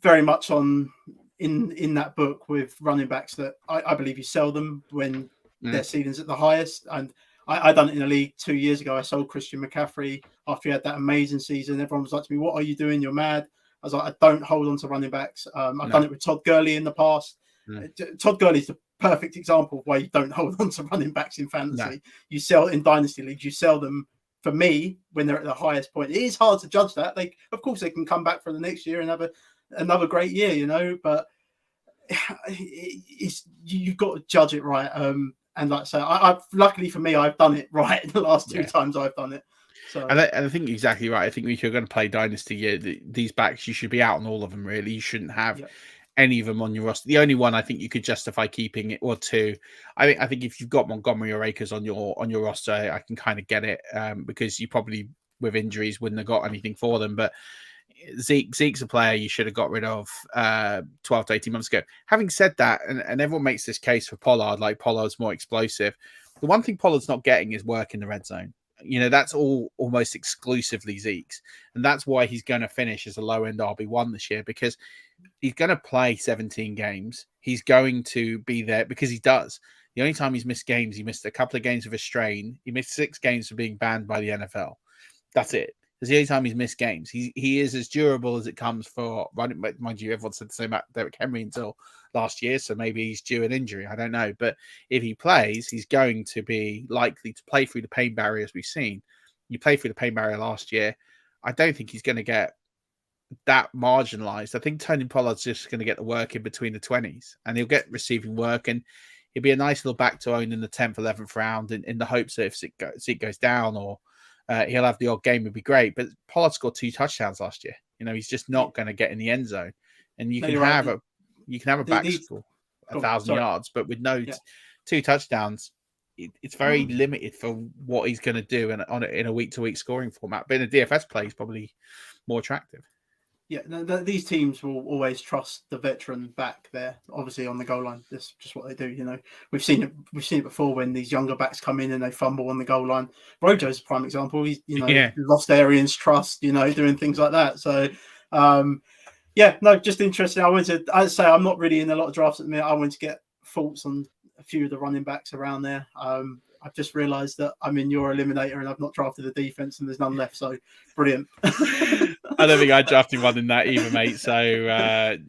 very much in that book with running backs that I believe you sell them when their ceiling's at the highest. And I done it in a league 2 years ago. I sold Christian McCaffrey after he had that amazing season. Everyone was like to me, "What are you doing? You're mad." I was like, "I don't hold on to running backs." I've done it with Todd Gurley in the past. Todd Gurley's the perfect example of why you don't hold on to running backs in fantasy. You sell in dynasty leagues. You sell them, for me, when they're at the highest point. It is hard to judge that. Of course, they can come back for the next year and have another great year, but you've got to judge it right. And like I say, luckily for me, I've done it right the last 2 times I've done it. So, and I think you're exactly right. I think if you're going to play Dynasty, these backs, you should be out on all of them, really. You shouldn't have any of them on your roster. The only one I think you could justify keeping it, or 2, I think if you've got Montgomery or Akers on your roster, I can kind of get it, because you probably, with injuries, wouldn't have got anything for them. But Zeke's a player you should have got rid of 12 to 18 months ago. Having said that, and everyone makes this case for Pollard, like Pollard's more explosive. The one thing Pollard's not getting is work in the red zone. That's all almost exclusively Zeke's. And that's why he's going to finish as a low-end RB1 this year, because he's going to play 17 games. He's going to be there because he does. The only time he's missed games, he missed a couple of games of a strain. He missed 6 games for being banned by the NFL. That's it. It's the only time he's missed games. He is as durable as it comes for running. Mind you, everyone said the same about Derrick Henry until last year, so maybe he's due an injury. I don't know. But if he plays, he's going to be likely to play through the pain barrier, as we've seen. You played through the pain barrier last year. I don't think he's going to get that marginalized. I think Tony Pollard's just going to get the work in between the 20s, and he'll get receiving work, and he'll be a nice little back to own in the 10th, 11th round in the hopes that if Zeke goes down or he'll have the odd game, would be great. But Pollard scored 2 touchdowns last year. He's just not going to get in the end zone. And you can have a back score 1,000 yards, but with 2 touchdowns, it's very limited for what he's going to do in a week-to-week scoring format. But in a DFS play, he's probably more attractive. Yeah, these teams will always trust the veteran back there, obviously on the goal line. That's just what they do. We've seen it before when these younger backs come in and they fumble on the goal line. Rojo's a prime example. He's lost Arians' trust, doing things like that. So just interesting. I'd say I'm not really in a lot of drafts at the minute. I wanted to get thoughts on a few of the running backs around there. I've just realised that I'm in your eliminator and I've not drafted a defense and there's none left. So brilliant. I don't think I drafted one in that either, mate. So the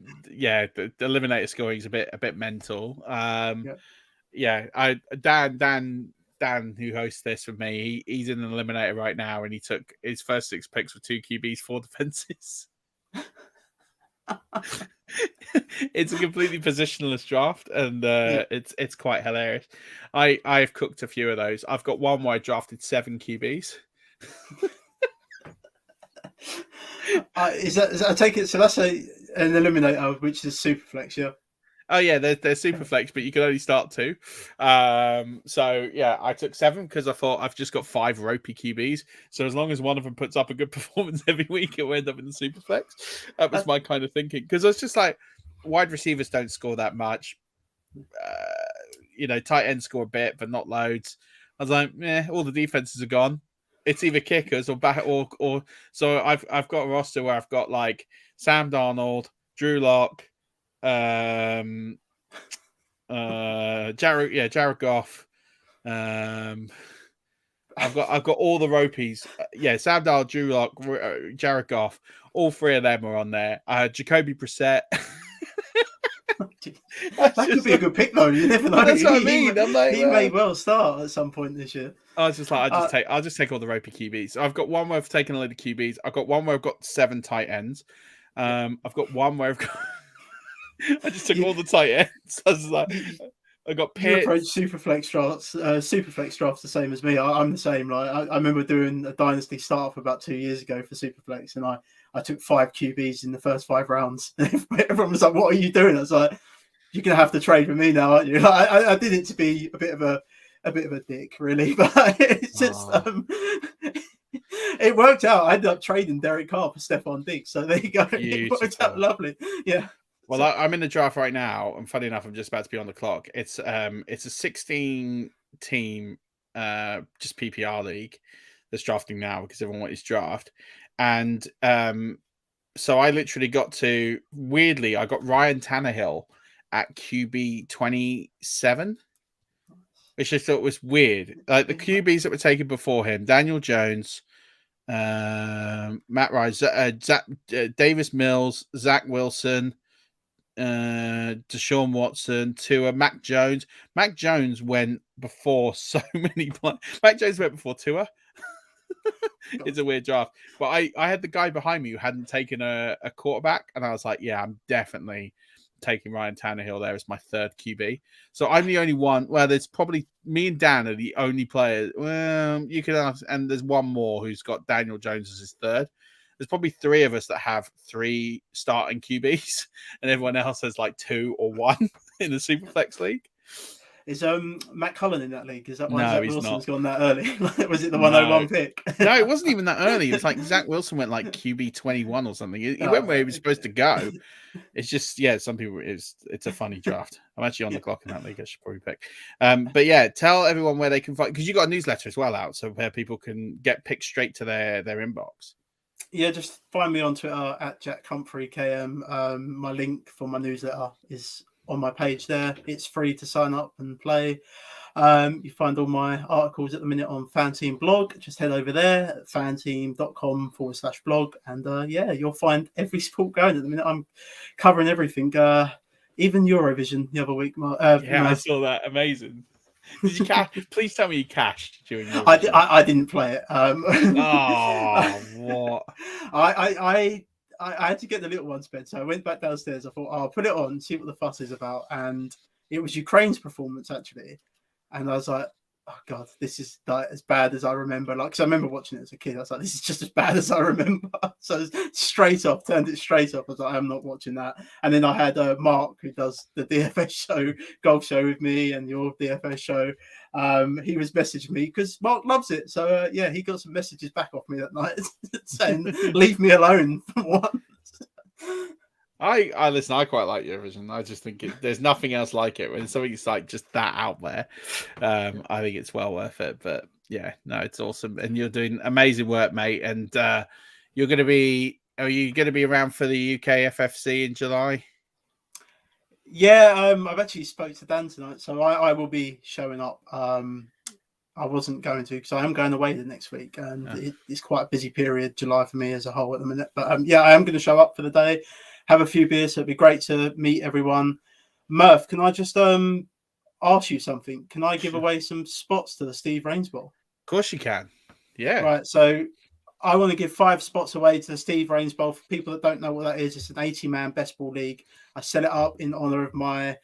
eliminator scoring is a bit mental. Dan, who hosts this with me, he's in an eliminator right now, and he took his first 6 picks with 2 QBs, 4 defenses. It's a completely positionless draft, and it's quite hilarious. I've cooked a few of those. I've got one where I drafted 7 QBs. I take it. So that's an eliminator, which is Superflex, yeah. Oh yeah, they're super flex, but you can only start 2. I took 7 because I thought I've just got 5 ropey QBs. So as long as one of them puts up a good performance every week, it'll end up in the super flex. That was my kind of thinking, because it's just like wide receivers don't score that much. Tight ends score a bit, but not loads. I was like, all the defenses are gone. It's either kickers or back or so I've got a roster where I've got like Sam Darnold, Drew Lock, Jared Goff. I've got all the ropies. Sam Darnold, Drew Lock, Jared Goff. All three of them are on there. Jacoby Brissett. That could be a good pick, though. You never know. That's what I mean. He may well start at some point this year. I was just like, I'll just take all the ropey QBs. I've got one where I've taken a load of QBs. I've got one where I've got 7 tight ends. I've got one where I've got. I just took all the tight ends. I was like, I got Pitts. You approach Superflex drafts the same as me. I'm the same. Like I remember doing a dynasty startup about 2 years ago for Superflex, and I took 5 QBs in the first 5 rounds. Everyone was like, "What are you doing?" I was like, "You're gonna have to trade with me now, aren't you?" Like, I did it to be a bit of a dick, really, but it's just it worked out. I ended up trading Derek Carr for Stephon Diggs, so there you go. Beautiful. It worked out lovely. Yeah. Well, I'm in the draft right now, and funny enough, I'm just about to be on the clock. It's a 16 team just PPR league that's drafting now because everyone wants his draft, and so I literally got to I got Ryan Tannehill at QB 27, which I thought was weird. Like the QBs that were taken before him: Daniel Jones, Matt Ryan, Davis Mills, Zach Wilson. Deshaun Watson to Mac Jones. Mac Jones went before so many players. Mac Jones went before Tua. It's a weird draft. But I had the guy behind me who hadn't taken a quarterback, and I was like, yeah, I'm definitely taking Ryan Tannehill there as my 3rd QB. So I'm the only one. Well, there's probably me and Dan are the only players. Well, you can ask, and there's one more who's got Daniel Jones as his 3rd. There's probably 3 of us that have 3 starting QBs, and everyone else has like 2 or 1 in the Superflex league. Is Matt Cullen in that league? Is that why no, Zach he's Wilson's not. gone that early? Was it the 101 pick? No, it wasn't even that early. It's like Zach Wilson went like QB 21 or something. He went where he was supposed to go. It's just, some people, it's a funny draft. I'm actually on the clock in that league. I should probably pick. But yeah, tell everyone where they can find, because you got a newsletter as well out, so where people can get picked straight to their inbox. Yeah, just find me on Twitter at Jack Humphrey KM. My link for my newsletter is on my page there. It's free to sign up and play. You find all my articles at the minute on Fanteam blog. Just head over there at fanteam.com/blog. And you'll find every sport going at the minute. I'm covering everything, even Eurovision the other week. I saw that. Amazing. Did you cash? Please tell me you cashed during your I didn't play it. What? I had to get the little one spent, so I went back downstairs. I thought, I'll put it on, see what the fuss is about. And it was Ukraine's performance, actually. And I was like, oh, God, this is like as bad as I remember. Like, because I remember watching it as a kid. I was like, this is just as bad as I remember. So turned it straight off. I was like, I'm not watching that. And then I had Mark, who does the DFS show, golf show with me, and your DFS show. He was messaging me because Mark loves it. So, he got some messages back off me that night saying, leave me alone for once. I listen. I quite like Eurovision. I just think there's nothing else like it. When something's like just that out there, I think it's well worth it. But yeah, no, it's awesome, and you're doing amazing work, mate. And you're going to be. Are you going to be around for the UK FFC in July? Yeah, I've actually spoke to Dan tonight, so I will be showing up. I wasn't going to because I am going away the next week, and it's quite a busy period, July for me as a whole at the minute. But I am going to show up for the day. Have a few beers, so it'd be great to meet everyone. Murf, can I just ask you something? Can I give away some spots to the Steve Rains Bowl? Of course you can. Yeah. Right, so I want to give 5 spots away to the Steve Rains Bowl. For people that don't know what that is, it's an 80-man best ball league. I set it up in honor of my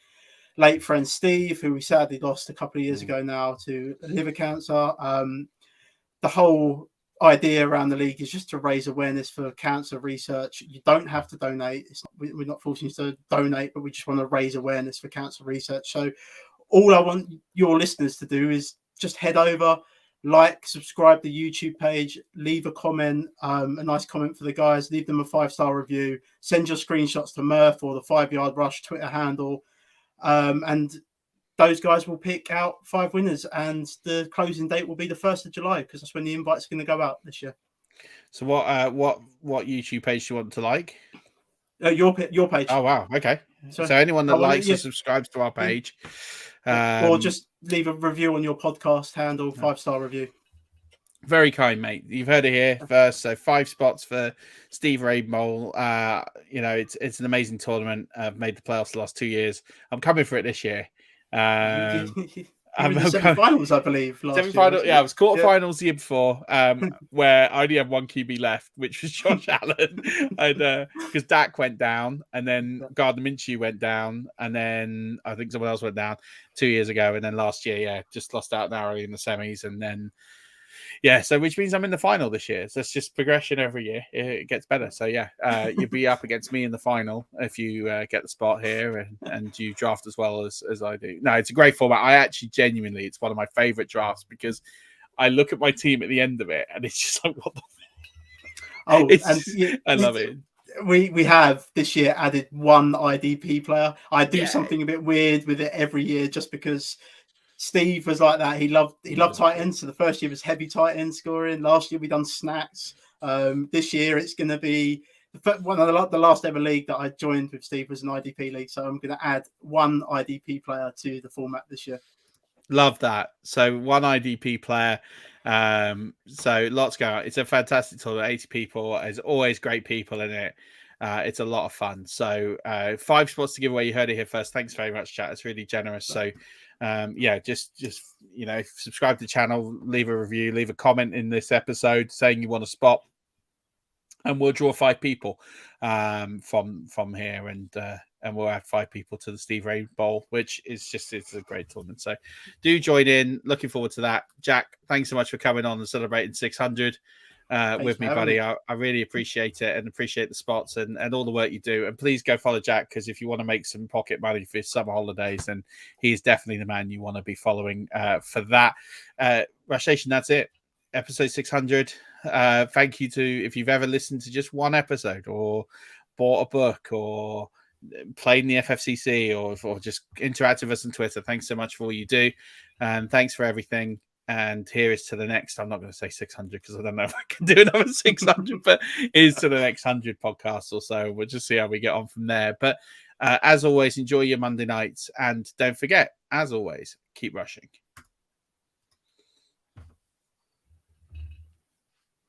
late friend Steve, who we sadly lost a couple of years ago now to liver cancer. The whole idea around the league is just to raise awareness for cancer research. You don't have to donate. We're not forcing you to donate, but we just want to raise awareness for cancer research. So all I want your listeners to do is just head over, like, subscribe to the YouTube page, leave a comment, a nice comment for the guys, leave them a 5-star review, send your screenshots to Murf or the 5 Yard Rush Twitter handle, and those guys will pick out 5 winners, and the closing date will be the 1st of July because that's when the invites are going to go out this year. So what YouTube page do you want to like? Your page. Oh wow, okay. So So anyone that likes yeah. or subscribes to our page, or just leave a review on your podcast handle, 5-star review. very kind, mate. You've heard it here first. So 5 spots for Steve Rainbowl. You know, it's an amazing tournament. I've made the playoffs the last 2 years. I'm coming for it this year. I'm in the semi-finals, I believe. Semi-final, yeah, it was quarterfinals the year before, where I only had one QB left, which was Josh Allen, and because Dak went down, and then Gardner Minshew went down, and then I think someone else went down 2 years ago, and then last year, just lost out narrowly in the semis, and then. Yeah, so which means I'm in the final this year. So it's just progression every year. It gets better. So yeah, you'll be up against me in the final if you get the spot here and you draft as well as I do. No, it's a great format. I actually genuinely, it's one of my favorite drafts because I look at my team at the end of it and it's just like, what the I love it. We have this year added one IDP player. I do something a bit weird with it every year just because Steve was like that. He loved tight ends. So the first year was heavy tight end scoring. Last year we done snacks. This year it's going to be one of the last ever league that I joined with Steve was an IDP league. So I'm going to add one IDP player to the format this year. Love that. So one IDP player. So lots going on. It's a fantastic tournament. 80 people. There's always great people in it. It's a lot of fun. So 5 spots to give away. You heard it here first. Thanks very much, chat. It's really generous. So just you know, subscribe to the channel, leave a review, leave a comment in this episode saying you want a spot, and we'll draw 5 people from here, and we'll add 5 people to the Steve Ray Bowl, which is it's a great tournament. So do join in. Looking forward to that. Jack, thanks so much for coming on and celebrating 600 with me, buddy. I really appreciate it and appreciate the spots and all the work you do. And please go follow Jack, because if you want to make some pocket money for summer holidays, then he's definitely the man you want to be following for that. Rush Nation, that's it. Episode 600. Thank you to, if you've ever listened to just one episode or bought a book or played in the FFCC or just interacted with us on Twitter, thanks so much for all you do. And thanks for everything. And here is to the next. I'm not going to say 600 because I don't know if I can do another 600, but here's to the next 100 podcasts or so. We'll just see how we get on from there. But as always, enjoy your Monday nights. And don't forget, as always, keep rushing.